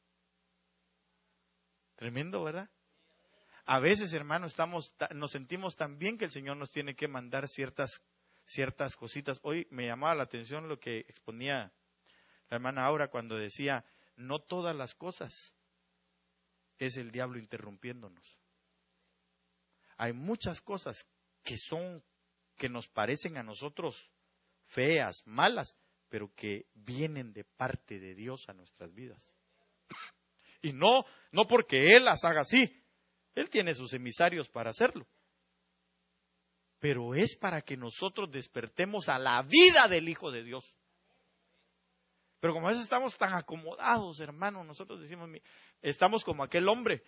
Tremendo, ¿verdad? A veces, hermano, nos sentimos tan bien que el Señor nos tiene que mandar ciertas cositas. Hoy me llamaba la atención lo que exponía la hermana Aura cuando decía, no todas las cosas es el diablo interrumpiéndonos. Hay muchas cosas que que nos parecen a nosotros feas, malas, pero que vienen de parte de Dios a nuestras vidas. Y no porque Él las haga así. Él tiene sus emisarios para hacerlo. Pero es para que nosotros despertemos a la vida del Hijo de Dios. Pero como a veces estamos tan acomodados, hermano, nosotros decimos, estamos como aquel hombre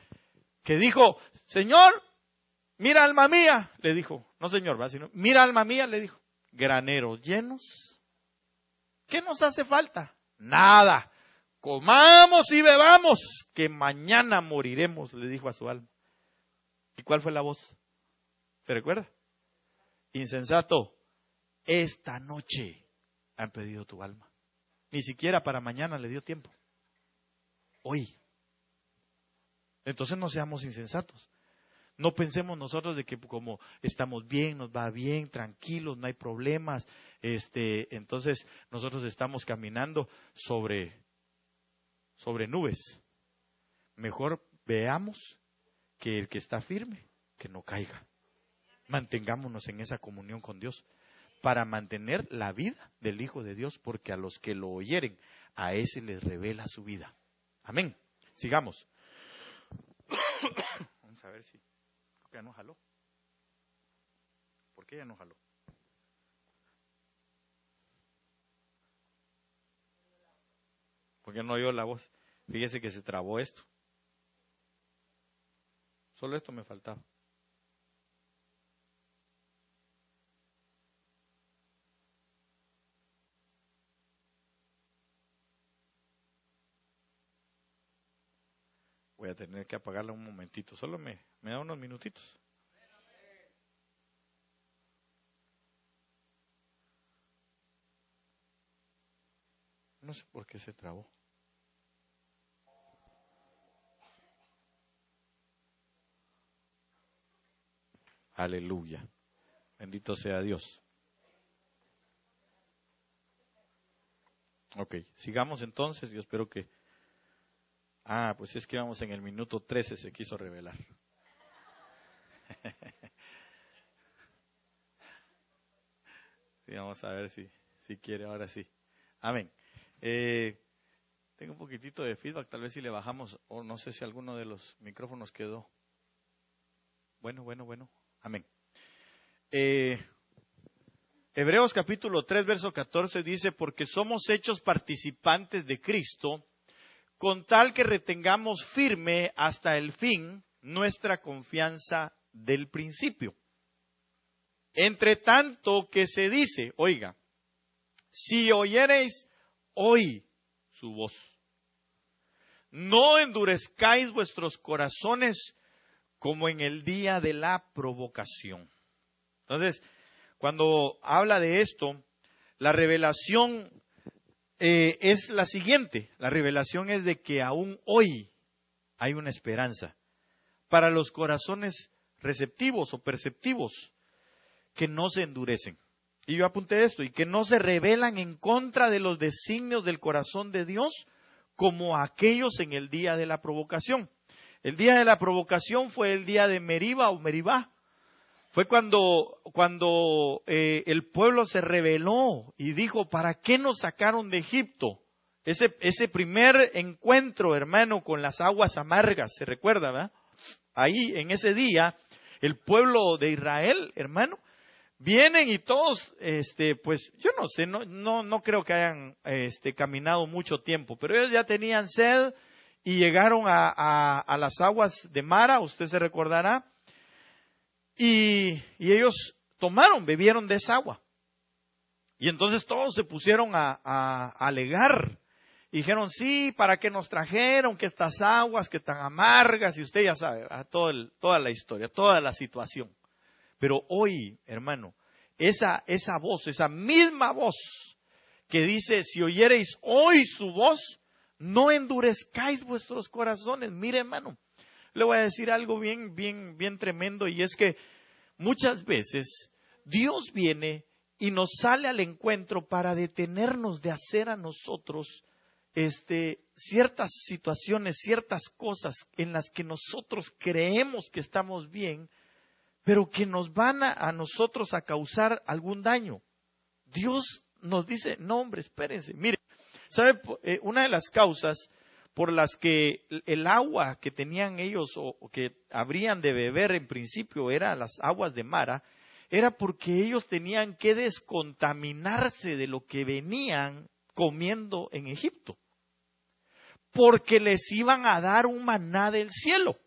que dijo, Señor, mira alma mía, le dijo, no Señor, ¿va? Sino, mira alma mía, le dijo, graneros llenos, ¿qué nos hace falta? Nada, comamos y bebamos, que mañana moriremos, le dijo a su alma. ¿Y cuál fue la voz? ¿Se recuerda? Insensato, esta noche han pedido tu alma. Ni siquiera para mañana le dio tiempo. Hoy. Entonces no seamos insensatos. No pensemos nosotros de que como estamos bien, nos va bien, tranquilos, no hay problemas. Entonces nosotros estamos caminando sobre nubes. Mejor veamos que el que está firme, que no caiga. Mantengámonos en esa comunión con Dios para mantener la vida del Hijo de Dios, porque a los que lo oyeren, a ese les revela su vida. Amén. Sigamos. Vamos a ver si ya no jaló. ¿Por qué ya no jaló? Porque no oyó la voz. Fíjese que se trabó esto. Solo esto me faltaba. Voy a tener que apagarla un momentito. Solo me da unos minutitos. No sé por qué se trabó. Aleluya. Bendito sea Dios. Ok, sigamos entonces. Yo espero que... pues es que vamos en el minuto 13, se quiso revelar. Sí, vamos a ver si quiere, ahora sí. Amén. Tengo un poquitito de feedback, tal vez si le bajamos, o no sé si alguno de los micrófonos quedó. Bueno. Amén. Hebreos capítulo 3, verso 14 dice, porque somos hechos participantes de Cristo, con tal que retengamos firme hasta el fin nuestra confianza del principio. Entre tanto que se dice, oiga, si oyereis hoy su voz, no endurezcáis vuestros corazones como en el día de la provocación. Entonces, cuando habla de esto, la revelación es la siguiente. La revelación es de que aún hoy hay una esperanza para los corazones receptivos o perceptivos que no se endurecen. Y yo apunté esto, y que no se rebelan en contra de los designios del corazón de Dios como aquellos en el día de la provocación. El día de la provocación fue el día de Meriba o Meribá. Fue cuando el pueblo se rebeló y dijo, ¿para qué nos sacaron de Egipto? Ese primer encuentro, hermano, con las aguas amargas, ¿se recuerda, verdad? Ahí, en ese día, el pueblo de Israel, hermano, vienen y todos, pues, yo no sé, no creo que hayan caminado mucho tiempo, pero ellos ya tenían sed y llegaron a las aguas de Mara, usted se recordará. Y ellos bebieron de esa agua. Y entonces todos se pusieron a alegar. Y dijeron, sí, ¿para qué nos trajeron? Que estas aguas, que tan amargas. Y usted ya sabe, toda la historia, toda la situación. Pero hoy, hermano, esa voz, esa misma voz que dice, si oyereis hoy su voz, no endurezcáis vuestros corazones. Mire, hermano, le voy a decir algo bien tremendo, y es que muchas veces Dios viene y nos sale al encuentro para detenernos de hacer a nosotros ciertas situaciones, ciertas cosas en las que nosotros creemos que estamos bien, pero que nos van a nosotros a causar algún daño. Dios nos dice, no hombre, espérense. Mire, ¿sabe? Una de las causas por las que el agua que tenían ellos o que habrían de beber en principio eran las aguas de Mara, era porque ellos tenían que descontaminarse de lo que venían comiendo en Egipto, porque les iban a dar un maná del cielo.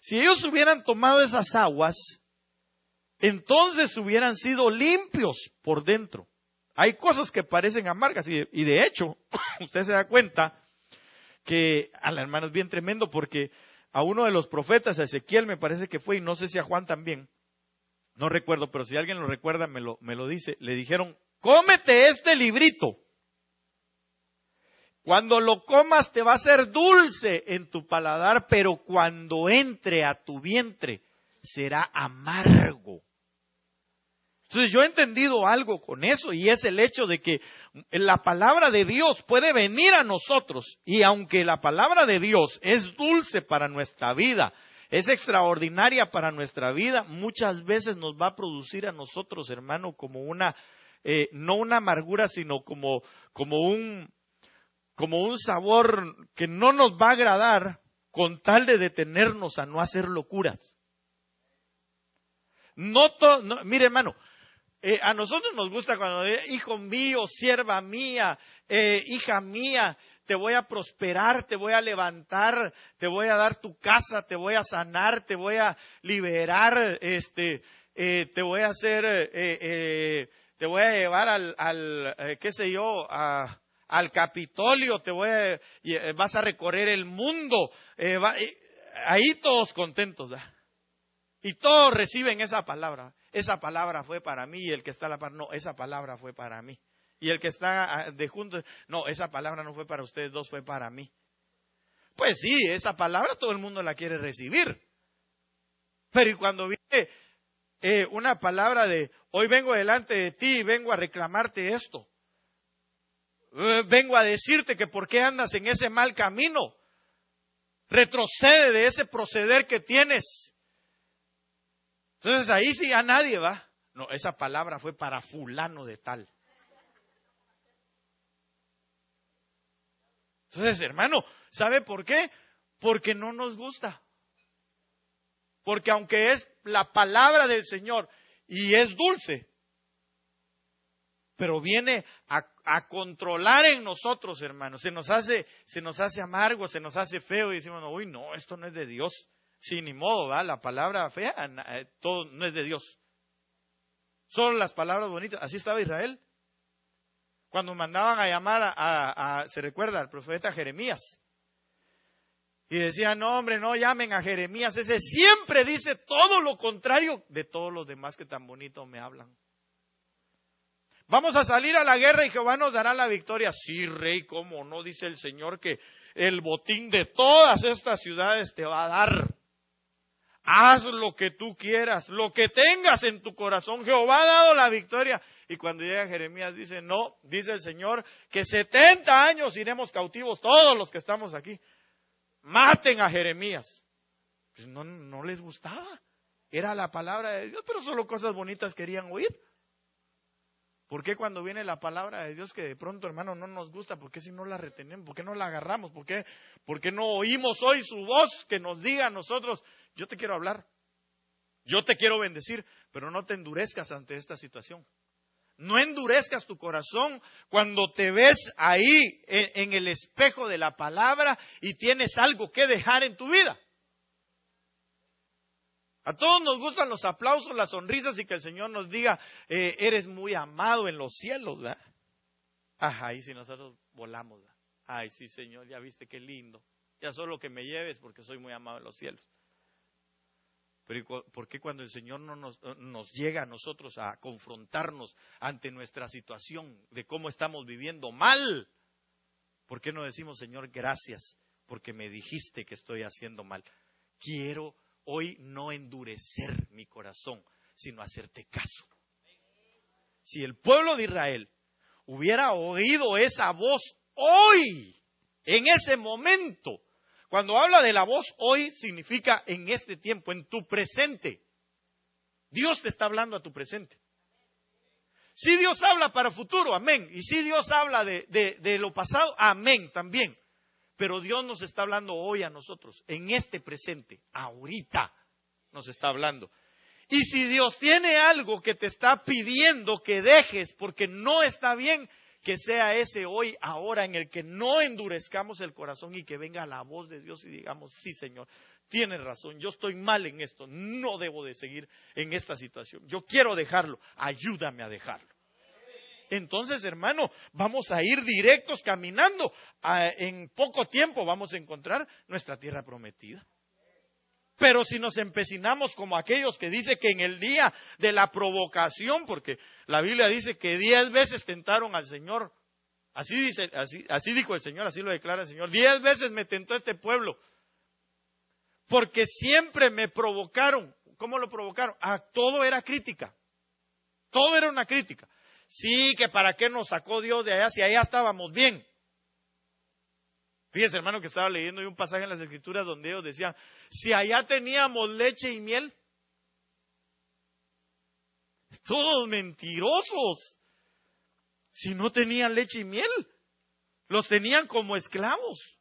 Si ellos hubieran tomado esas aguas, entonces hubieran sido limpios por dentro. Hay cosas que parecen amargas y de hecho, usted se da cuenta que a la hermana es bien tremendo, porque a uno de los profetas, a Ezequiel me parece que fue, y no sé si a Juan también, no recuerdo, pero si alguien lo recuerda me lo dice, le dijeron, cómete este librito. Cuando lo comas te va a ser dulce en tu paladar, pero cuando entre a tu vientre será amargo. Entonces yo he entendido algo con eso, y es el hecho de que la palabra de Dios puede venir a nosotros, y aunque la palabra de Dios es dulce para nuestra vida, es extraordinaria para nuestra vida, muchas veces nos va a producir a nosotros, hermano, como una, no una amargura, sino como un sabor que no nos va a agradar, con tal de detenernos a no hacer locuras. Mire, hermano, a nosotros nos gusta cuando hijo mío, sierva mía, hija mía, te voy a prosperar, te voy a levantar, te voy a dar tu casa, te voy a sanar, te voy a liberar, te voy a hacer, te voy a llevar al qué sé yo, al Capitolio, vas a recorrer el mundo, ahí todos contentos, ¿verdad? Y todos reciben esa palabra. Esa palabra fue para mí, y el que está a la par, no, esa palabra fue para mí. Y el que está de junto, no, esa palabra no fue para ustedes dos, fue para mí. Pues sí, esa palabra todo el mundo la quiere recibir. Pero y cuando viene una palabra de, hoy vengo delante de ti y vengo a reclamarte esto. Vengo a decirte que por qué andas en ese mal camino. Retrocede de ese proceder que tienes. Entonces ahí sí a nadie va. No, esa palabra fue para fulano de tal. Entonces, hermano, ¿sabe por qué? Porque no nos gusta. Porque aunque es la palabra del Señor y es dulce, pero viene a controlar en nosotros, hermanos. Se nos hace amargo, se nos hace feo y decimos, uy, no, esto no es de Dios. Sí, ni modo, ¿va? La palabra fea, todo no es de Dios. Solo las palabras bonitas. Así estaba Israel. Cuando mandaban a llamar se recuerda, al profeta Jeremías. Y decían, no hombre, no llamen a Jeremías. Ese siempre dice todo lo contrario de todos los demás que tan bonito me hablan. Vamos a salir a la guerra y Jehová nos dará la victoria. Sí, rey, cómo no, dice el Señor que el botín de todas estas ciudades te va a dar. Haz lo que tú quieras, lo que tengas en tu corazón. Jehová ha dado la victoria. Y cuando llega Jeremías dice, no, dice el Señor, que 70 años iremos cautivos todos los que estamos aquí. Maten a Jeremías. Pues no les gustaba. Era la palabra de Dios, pero solo cosas bonitas querían oír. ¿Por qué cuando viene la palabra de Dios que de pronto, hermano, no nos gusta? ¿Por qué si no la retenemos? ¿Por qué no la agarramos? ¿Por qué no oímos hoy su voz que nos diga a nosotros, yo te quiero hablar, yo te quiero bendecir, pero no te endurezcas ante esta situación? No endurezcas tu corazón cuando te ves ahí en el espejo de la palabra y tienes algo que dejar en tu vida. A todos nos gustan los aplausos, las sonrisas y que el Señor nos diga, eres muy amado en los cielos, ¿verdad? Ajá, y si nosotros volamos, ¿verdad? Ay, sí, Señor, ya viste qué lindo. Ya solo que me lleves porque soy muy amado en los cielos. Pero ¿por qué cuando el Señor no nos llega a nosotros a confrontarnos ante nuestra situación de cómo estamos viviendo mal? ¿Por qué no decimos, Señor, gracias porque me dijiste que estoy haciendo mal? Quiero hoy no endurecer mi corazón, sino hacerte caso. Si el pueblo de Israel hubiera oído esa voz hoy, en ese momento, cuando habla de la voz hoy, significa en este tiempo, en tu presente. Dios te está hablando a tu presente. Si Dios habla para futuro, amén. Y si Dios habla de lo pasado, amén también. Pero Dios nos está hablando hoy a nosotros, en este presente, ahorita nos está hablando. Y si Dios tiene algo que te está pidiendo que dejes porque no está bien, que sea ese hoy, ahora, en el que no endurezcamos el corazón y que venga la voz de Dios y digamos, sí, Señor, tienes razón, yo estoy mal en esto, no debo de seguir en esta situación, yo quiero dejarlo, ayúdame a dejarlo. Entonces, hermano, vamos a ir directos caminando, en poco tiempo vamos a encontrar nuestra tierra prometida. Pero si nos empecinamos como aquellos que dice que en el día de la provocación, porque la Biblia dice que 10 veces tentaron al Señor, así dijo el Señor, así lo declara el Señor, 10 veces me tentó este pueblo, porque siempre me provocaron. ¿Cómo lo provocaron? Todo era crítica, todo era una crítica. Sí, que para qué nos sacó Dios de allá si allá estábamos bien. Fíjese, hermano, que estaba leyendo un pasaje en las Escrituras donde ellos decían, si allá teníamos leche y miel. Todos mentirosos. Si no tenían leche y miel, los tenían como esclavos.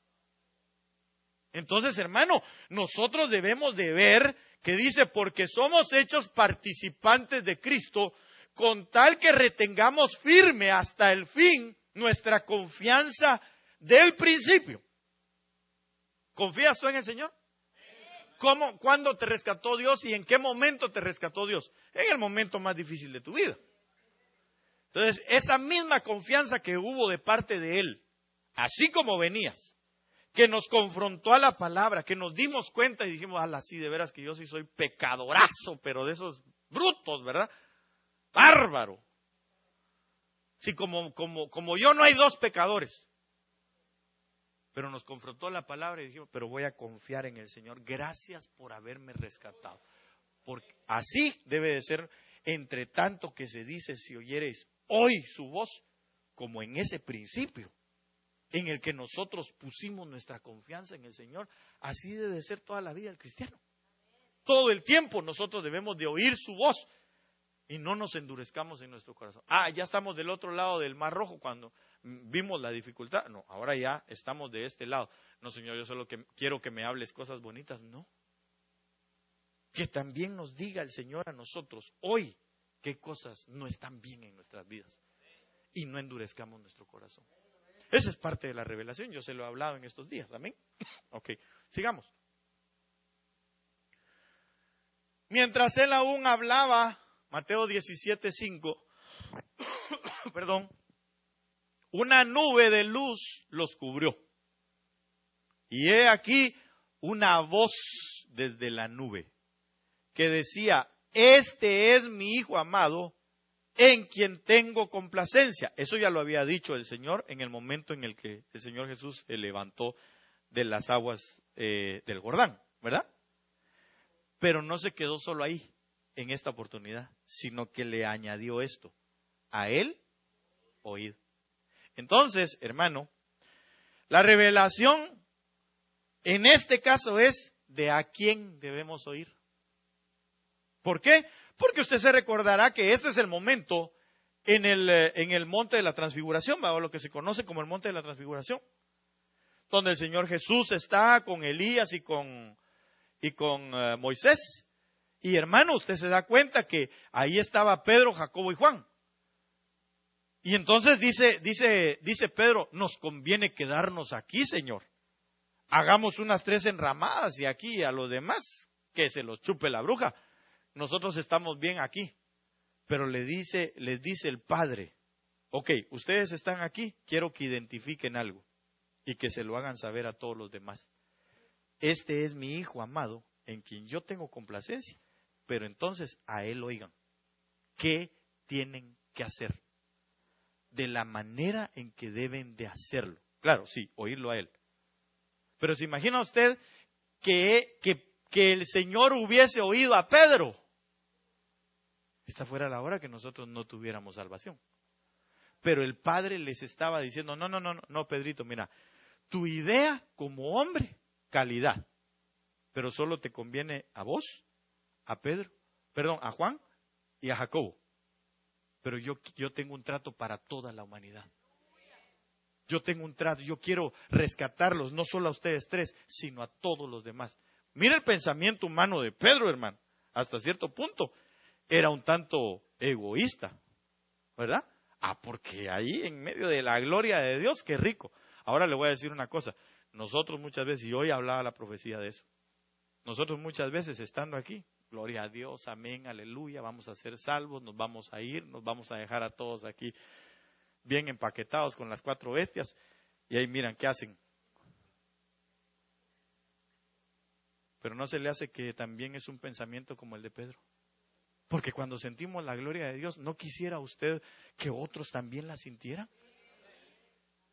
Entonces, hermano, nosotros debemos de ver que dice, porque somos hechos participantes de Cristo, con tal que retengamos firme hasta el fin nuestra confianza del principio. ¿Confías tú en el Señor? ¿Cómo, cuándo te rescató Dios y en qué momento te rescató Dios? En el momento más difícil de tu vida. Entonces, esa misma confianza que hubo de parte de Él, así como venías, que nos confrontó a la palabra, que nos dimos cuenta y dijimos, ala, sí, de veras que yo sí soy pecadorazo, pero de esos brutos, ¿verdad? Bárbaro. Sí, como yo no hay dos pecadores. Pero nos confrontó la palabra y dijimos, pero voy a confiar en el Señor. Gracias por haberme rescatado. Porque así debe de ser, entre tanto que se dice, si oyereis hoy su voz, como en ese principio, en el que nosotros pusimos nuestra confianza en el Señor. Así debe de ser toda la vida del cristiano. Todo el tiempo nosotros debemos de oír su voz y no nos endurezcamos en nuestro corazón. Ya estamos del otro lado del Mar Rojo cuando vimos la dificultad. No, ahora ya estamos de este lado. No, Señor, yo solo quiero que me hables cosas bonitas. No. Que también nos diga el Señor a nosotros hoy qué cosas no están bien en nuestras vidas. Y no endurezcamos nuestro corazón. Esa es parte de la revelación. Yo se lo he hablado en estos días. Amén. Ok, sigamos. Mientras él aún hablaba, Mateo 17:5, perdón, una nube de luz los cubrió. Y he aquí una voz desde la nube que decía, este es mi Hijo amado, en quien tengo complacencia. Eso ya lo había dicho el Señor en el momento en el que el Señor Jesús se levantó de las aguas del Jordán, ¿verdad? Pero no se quedó solo ahí en esta oportunidad, sino que le añadió esto, a él oíd. Entonces, hermano, la revelación en este caso es de a quién debemos oír. ¿Por qué? Porque usted se recordará que este es el momento en el monte de la transfiguración, o lo que se conoce como el monte de la transfiguración, donde el Señor Jesús está con Elías y con Moisés. Y hermano, usted se da cuenta que ahí estaba Pedro, Jacobo y Juan. Y entonces dice Pedro, nos conviene quedarnos aquí, Señor. Hagamos unas 3 enramadas y aquí a los demás que se los chupe la bruja. Nosotros estamos bien aquí. Pero les dice el Padre, ok, ustedes están aquí, quiero que identifiquen algo y que se lo hagan saber a todos los demás. Este es mi Hijo amado, en quien yo tengo complacencia. Pero entonces a él oigan, ¿qué tienen que hacer? De la manera en que deben de hacerlo. Claro, sí, oírlo a él. Pero ¿se imagina usted que el Señor hubiese oído a Pedro? Esta fuera la hora que nosotros no tuviéramos salvación. Pero el Padre les estaba diciendo, no, Pedrito, mira, tu idea como hombre, calidad. Pero solo te conviene a vos, a Pedro. a Juan y a Jacobo. Pero yo tengo un trato para toda la humanidad. Yo tengo un trato, yo quiero rescatarlos, no solo a ustedes tres, sino a todos los demás. Mira el pensamiento humano de Pedro, hermano. Hasta cierto punto era un tanto egoísta, ¿verdad? Porque ahí en medio de la gloria de Dios, qué rico. Ahora le voy a decir una cosa. Nosotros muchas veces, y hoy hablaba la profecía de eso, nosotros muchas veces estando aquí, gloria a Dios, amén, aleluya, vamos a ser salvos, nos vamos a ir, nos vamos a dejar a todos aquí bien empaquetados con las 4 bestias, y ahí miran qué hacen. Pero no se le hace que también es un pensamiento como el de Pedro. Porque cuando sentimos la gloria de Dios, ¿no quisiera usted que otros también la sintieran?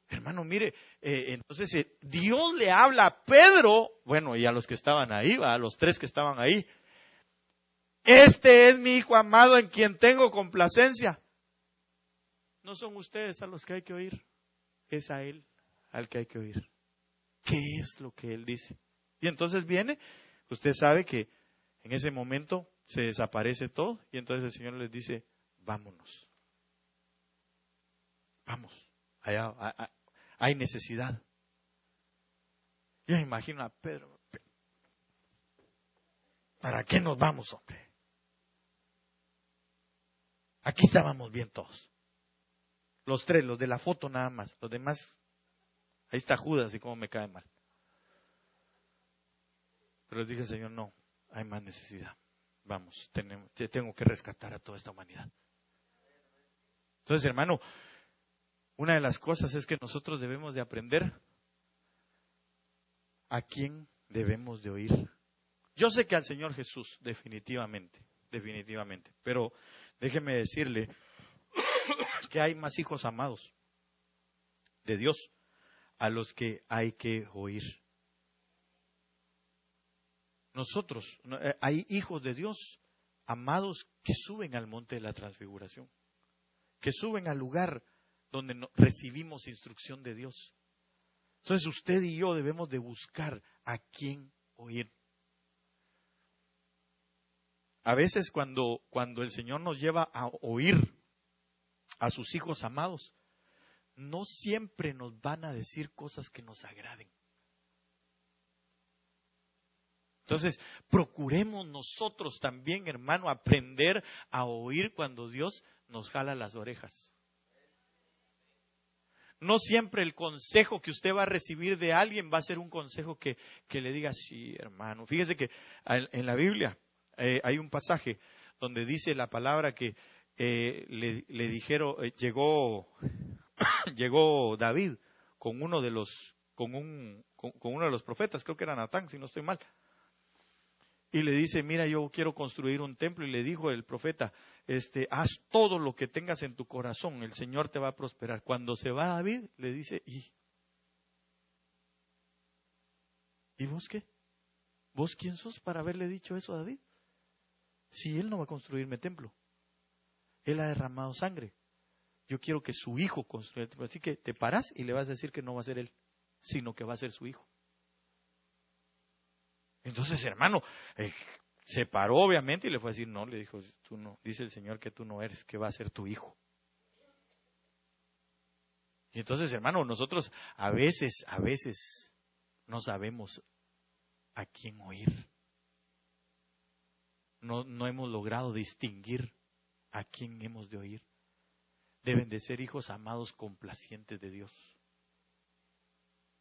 Hermano, mire, entonces Dios le habla a Pedro, bueno, y a los que estaban ahí, a los 3 que estaban ahí. Este es mi hijo amado en quien tengo complacencia. No son ustedes a los que hay que oír, es a Él al que hay que oír. ¿Qué es lo que Él dice? Y entonces viene, usted sabe que en ese momento se desaparece todo y entonces el Señor les dice, vámonos. Vamos, allá hay necesidad. Yo me imagino a Pedro, ¿para qué nos vamos, hombre? Aquí estábamos bien todos. Los 3, los de la foto nada más. Los demás, ahí está Judas y cómo me cae mal. Pero les dije, Señor, no, hay más necesidad. Vamos, tengo que rescatar a toda esta humanidad. Entonces, hermano, una de las cosas es que nosotros debemos de aprender a quién debemos de oír. Yo sé que al Señor Jesús, definitivamente, pero déjeme decirle que hay más hijos amados de Dios a los que hay que oír. Nosotros, hay hijos de Dios amados que suben al monte de la transfiguración, que suben al lugar donde recibimos instrucción de Dios. Entonces usted y yo debemos de buscar a quién oír. A veces cuando el Señor nos lleva a oír a sus hijos amados, no siempre nos van a decir cosas que nos agraden. Entonces, procuremos nosotros también, hermano, aprender a oír cuando Dios nos jala las orejas. No siempre el consejo que usted va a recibir de alguien va a ser un consejo que le diga, sí, hermano. Fíjese que en la Biblia hay un pasaje donde dice la palabra que le dijeron, llegó David con uno de los profetas, creo que era Natán, si no estoy mal. Y le dice, mira, yo quiero construir un templo. Y le dijo el profeta, haz todo lo que tengas en tu corazón, el Señor te va a prosperar. Cuando se va David, le dice, ¿y vos qué? ¿Vos quién sos para haberle dicho eso a David? Si él no va a construirme templo, él ha derramado sangre. Yo quiero que su hijo construya el templo. Así que te parás y le vas a decir que no va a ser él, sino que va a ser su hijo. Entonces, hermano, se paró obviamente y le fue a decir, no, le dijo, tú no, dice el Señor que tú no eres, que va a ser tu hijo. Y entonces, hermano, nosotros a veces no sabemos a quién oír. No hemos logrado distinguir a quién hemos de oír. Deben de ser hijos amados complacientes de Dios.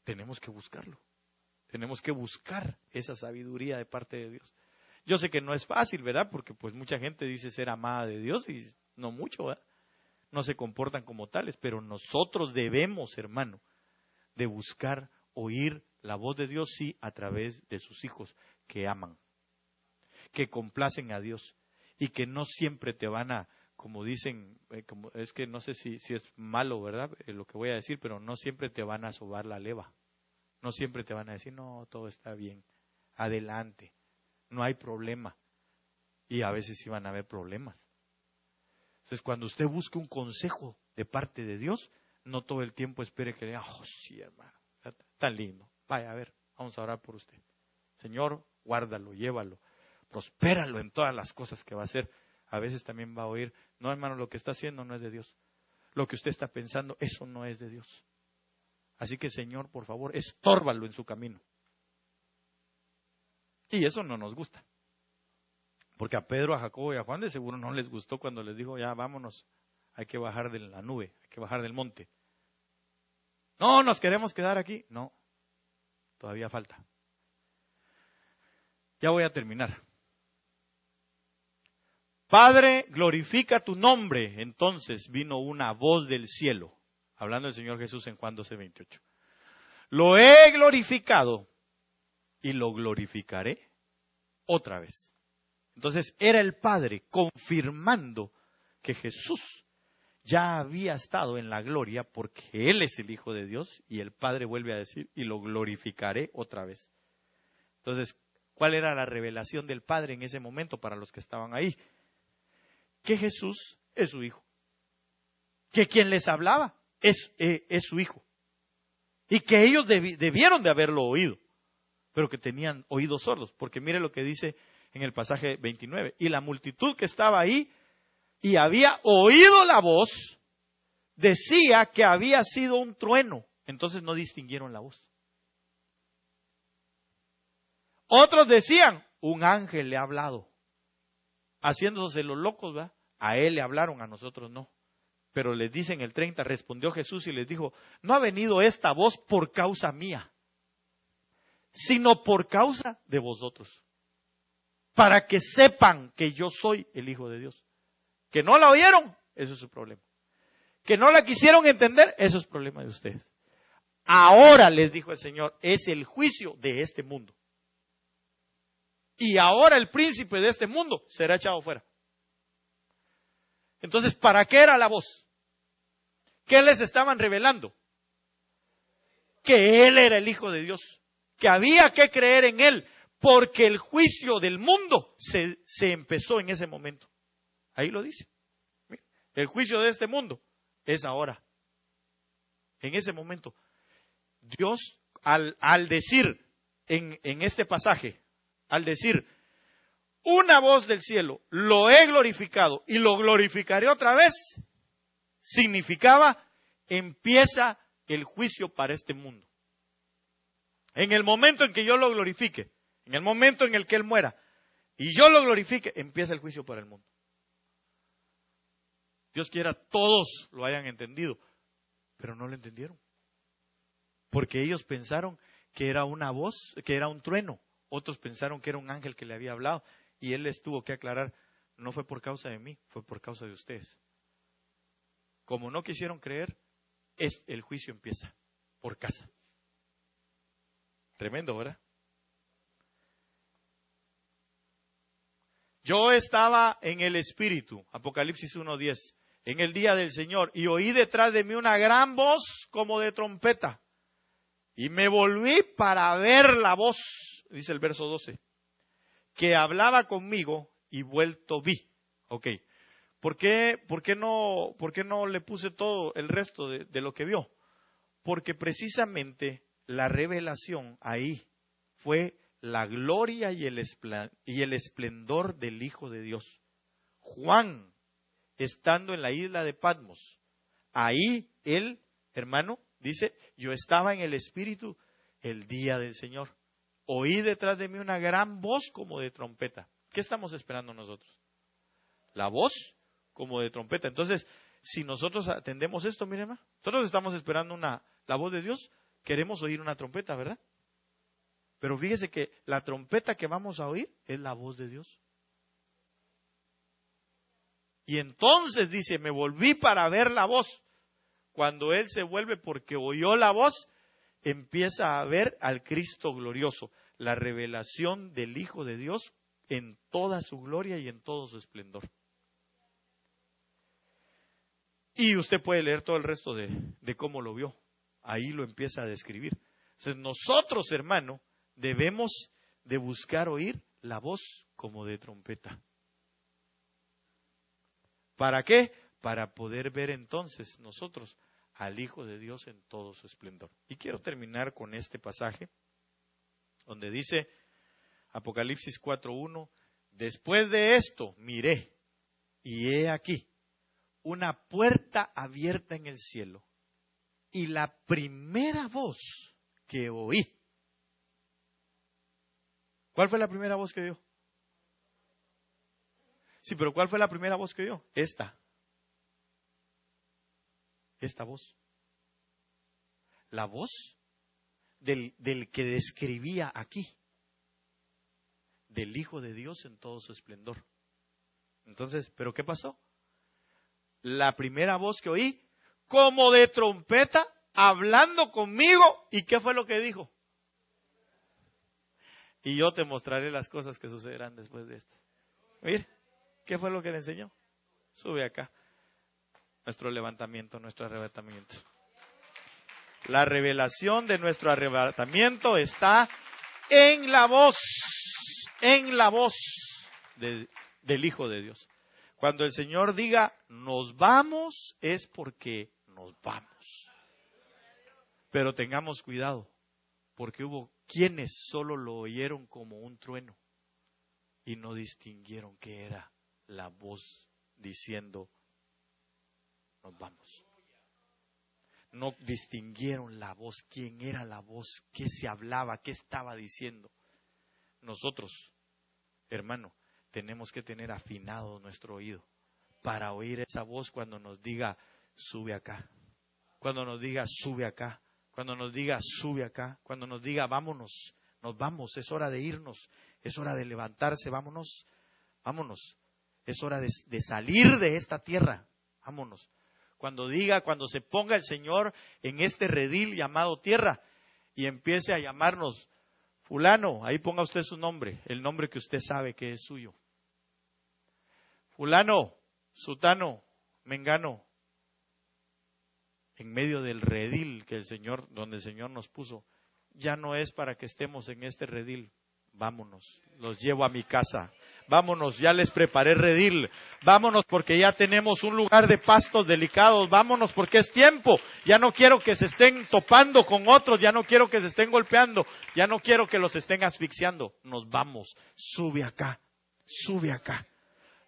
Tenemos que buscarlo. Tenemos que buscar esa sabiduría de parte de Dios. Yo sé que no es fácil, ¿verdad? Porque pues mucha gente dice ser amada de Dios y no mucho, ¿verdad? No se comportan como tales, pero nosotros debemos, hermano, de buscar oír la voz de Dios, sí, a través de sus hijos que aman, que complacen a Dios y que no siempre te van a, como dicen, es que no sé si es malo, ¿verdad? Lo que voy a decir, pero no siempre te van a sobar la leva. No siempre te van a decir, no, todo está bien, adelante, no hay problema. Y a veces sí van a haber problemas. Entonces, cuando usted busque un consejo de parte de Dios, no todo el tiempo espere que le diga, oh, sí, hermano, tan lindo. Vaya, a ver, vamos a orar por usted. Señor, guárdalo, llévalo. prospéralo en todas las cosas que va a hacer. A veces también va a oír, no hermano, lo que está haciendo no es de Dios. Lo que usted está pensando, eso no es de Dios. Así que Señor, por favor, estórbalo en su camino. Y eso no nos gusta. Porque a Pedro, a Jacobo y a Juan de seguro no les gustó cuando les dijo, ya vámonos, hay que bajar de la nube, hay que bajar del monte. No, nos queremos quedar aquí. No, todavía falta. Ya voy a terminar. Padre, glorifica tu nombre. Entonces vino una voz del cielo, hablando el Señor Jesús en Juan 12:28. Lo he glorificado y lo glorificaré otra vez. Entonces era el Padre confirmando que Jesús ya había estado en la gloria porque Él es el Hijo de Dios, y el Padre vuelve a decir, y lo glorificaré otra vez. Entonces, ¿cuál era la revelación del Padre en ese momento para los que estaban ahí? Que Jesús es su Hijo. Que quien les hablaba es su Hijo. Y que ellos debieron de haberlo oído, pero que tenían oídos sordos. Porque mire lo que dice en el pasaje 29. Y la multitud que estaba ahí y había oído la voz, decía que había sido un trueno. Entonces no distinguieron la voz. Otros decían, un ángel le ha hablado. Haciéndose los locos, ¿verdad? A él le hablaron, a nosotros no. Pero les dice en el 30, respondió Jesús y les dijo, no ha venido esta voz por causa mía, sino por causa de vosotros. Para que sepan que yo soy el Hijo de Dios. Que no la oyeron, eso es su problema. Que no la quisieron entender, eso es problema de ustedes. Ahora, les dijo el Señor, es el juicio de este mundo. Y ahora el príncipe de este mundo será echado fuera. Entonces, ¿para qué era la voz? ¿Qué les estaban revelando? Que Él era el Hijo de Dios. Que había que creer en Él. Porque el juicio del mundo se empezó en ese momento. Ahí lo dice. El juicio de este mundo es ahora. En ese momento. Dios, al decir en este pasaje, al decir, una voz del cielo, lo he glorificado y lo glorificaré otra vez, significaba, empieza el juicio para este mundo. En el momento en que yo lo glorifique, en el momento en el que Él muera, y yo lo glorifique, empieza el juicio para el mundo. Dios quiera todos lo hayan entendido, pero no lo entendieron. Porque ellos pensaron que era una voz, que era un trueno. Otros pensaron que era un ángel que le había hablado. Y Él les tuvo que aclarar, no fue por causa de mí, fue por causa de ustedes. Como no quisieron creer, el juicio empieza por casa. Tremendo, ¿verdad? Yo estaba en el Espíritu, Apocalipsis 1:10, en el día del Señor, y oí detrás de mí una gran voz como de trompeta. Y me volví para ver la voz, dice el verso 12, que hablaba conmigo, y vuelto vi. Ok. ¿Por qué no le puse todo el resto de lo que vio? Porque precisamente la revelación ahí fue la gloria y el esplendor del Hijo de Dios. Juan, estando en la isla de Patmos, ahí él, hermano, dice, yo estaba en el Espíritu el día del Señor. Oí detrás de mí una gran voz como de trompeta. ¿Qué estamos esperando nosotros? La voz como de trompeta. Entonces, si nosotros atendemos esto, miren, nosotros estamos esperando la voz de Dios, queremos oír una trompeta, ¿verdad? Pero fíjese que la trompeta que vamos a oír es la voz de Dios. Y entonces dice, me volví para ver la voz. Cuando Él se vuelve porque oyó la voz, empieza a ver al Cristo glorioso, la revelación del Hijo de Dios en toda su gloria y en todo su esplendor. Y usted puede leer todo el resto de cómo lo vio. Ahí lo empieza a describir. Entonces nosotros, hermano, debemos de buscar oír la voz como de trompeta. ¿Para qué? Para poder ver entonces nosotros al Hijo de Dios en todo su esplendor. Y quiero terminar con este pasaje donde dice Apocalipsis 4:1, Después de esto, miré, y he aquí, una puerta abierta en el cielo. Y la primera voz que oí. ¿Cuál fue la primera voz que oyó? Sí, pero ¿cuál fue la primera voz que oyó? Esta voz. La voz del que describía aquí. Del Hijo de Dios en todo su esplendor. Entonces, ¿pero qué pasó? La primera voz que oí, como de trompeta, hablando conmigo. ¿Y qué fue lo que dijo? Y yo te mostraré las cosas que sucederán después de esto. Mire, ¿qué fue lo que le enseñó? Sube acá. Nuestro levantamiento, nuestro arrebatamiento. La revelación de nuestro arrebatamiento está en la voz del Hijo de Dios. Cuando el Señor diga, nos vamos, es porque nos vamos. Pero tengamos cuidado, porque hubo quienes solo lo oyeron como un trueno y no distinguieron que era la voz diciendo, nos vamos. No distinguieron la voz, quién era la voz, qué se hablaba, qué estaba diciendo. Nosotros, hermano, tenemos que tener afinado nuestro oído para oír esa voz cuando nos diga, sube acá. Cuando nos diga, sube acá. Cuando nos diga, sube acá. Cuando nos diga, vámonos, nos vamos, es hora de irnos, es hora de levantarse, vámonos, vámonos. Es hora de salir de esta tierra, vámonos. Cuando se ponga el Señor en este redil llamado tierra y empiece a llamarnos, fulano, ahí ponga usted su nombre, el nombre que usted sabe que es suyo. Fulano, sutano, mengano, en medio del redil donde el Señor nos puso, ya no es para que estemos en este redil. Vámonos, los llevo a mi casa. Vámonos, ya les preparé redil. Vámonos porque ya tenemos un lugar de pastos delicados. Vámonos porque es tiempo. Ya no quiero que se estén topando con otros. Ya no quiero que se estén golpeando. Ya no quiero que los estén asfixiando. Nos vamos. Sube acá. Sube acá.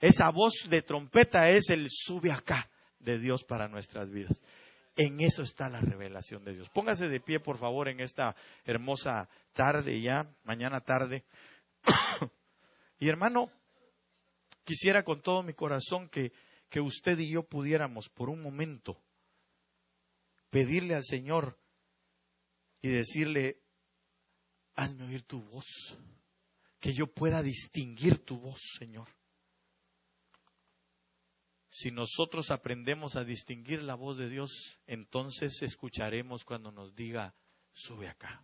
Esa voz de trompeta es el sube acá de Dios para nuestras vidas. En eso está la revelación de Dios. Póngase de pie, por favor, en esta hermosa tarde ya, mañana tarde. Y hermano, quisiera con todo mi corazón que usted y yo pudiéramos por un momento pedirle al Señor y decirle, hazme oír tu voz, que yo pueda distinguir tu voz, Señor. Si nosotros aprendemos a distinguir la voz de Dios, entonces escucharemos cuando nos diga, sube acá.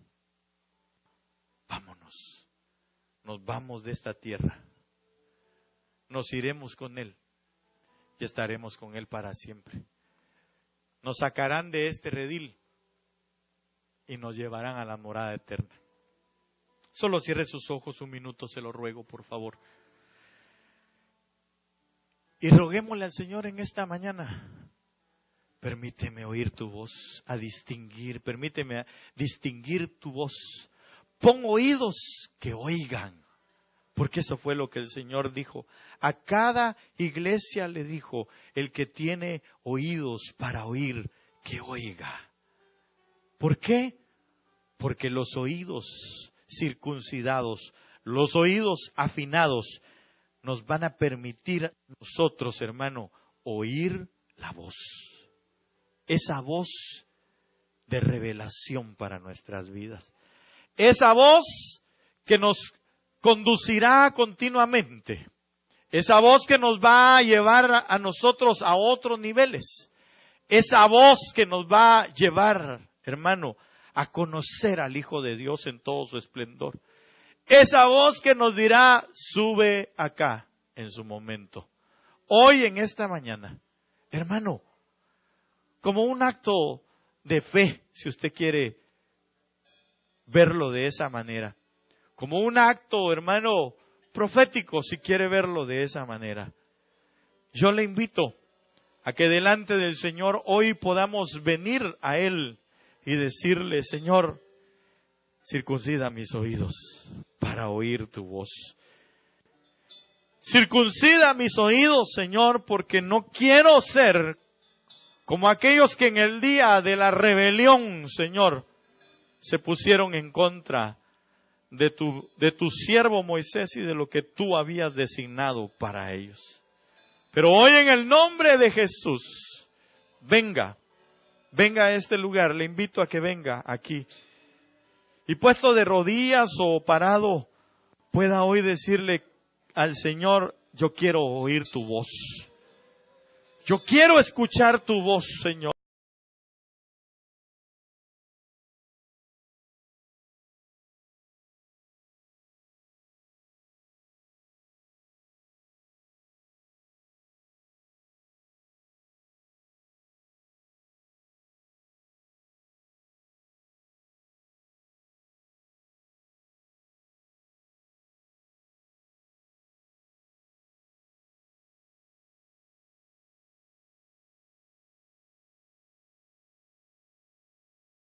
Vámonos. Nos vamos de esta tierra. Nos iremos con Él y estaremos con Él para siempre. Nos sacarán de este redil y nos llevarán a la morada eterna. Solo cierre sus ojos un minuto, se lo ruego, por favor. Y roguémosle al Señor en esta mañana, permíteme oír tu voz, permíteme distinguir tu voz. Pon oídos que oigan, porque eso fue lo que el Señor dijo. A cada iglesia le dijo, el que tiene oídos para oír, que oiga. ¿Por qué? Porque los oídos circuncidados, los oídos afinados, nos van a permitir a nosotros, hermano, oír la voz. Esa voz de revelación para nuestras vidas. Esa voz que nos conducirá continuamente. Esa voz que nos va a llevar a nosotros a otros niveles. Esa voz que nos va a llevar, hermano, a conocer al Hijo de Dios en todo su esplendor. Esa voz que nos dirá, sube acá en su momento. Hoy en esta mañana, hermano, como un acto de fe, si usted quiere verlo de esa manera. Como un acto, hermano, profético, si quiere verlo de esa manera. Yo le invito a que delante del Señor hoy podamos venir a Él y decirle, Señor, circuncida mis oídos para oír tu voz. Circuncida mis oídos, Señor, porque no quiero ser como aquellos que en el día de la rebelión, Señor, se pusieron en contra de tu siervo Moisés y de lo que tú habías designado para ellos. Pero hoy en el nombre de Jesús, venga a este lugar, le invito a que venga aquí. Y puesto de rodillas o parado, pueda hoy decirle al Señor, yo quiero oír tu voz. Yo quiero escuchar tu voz, Señor.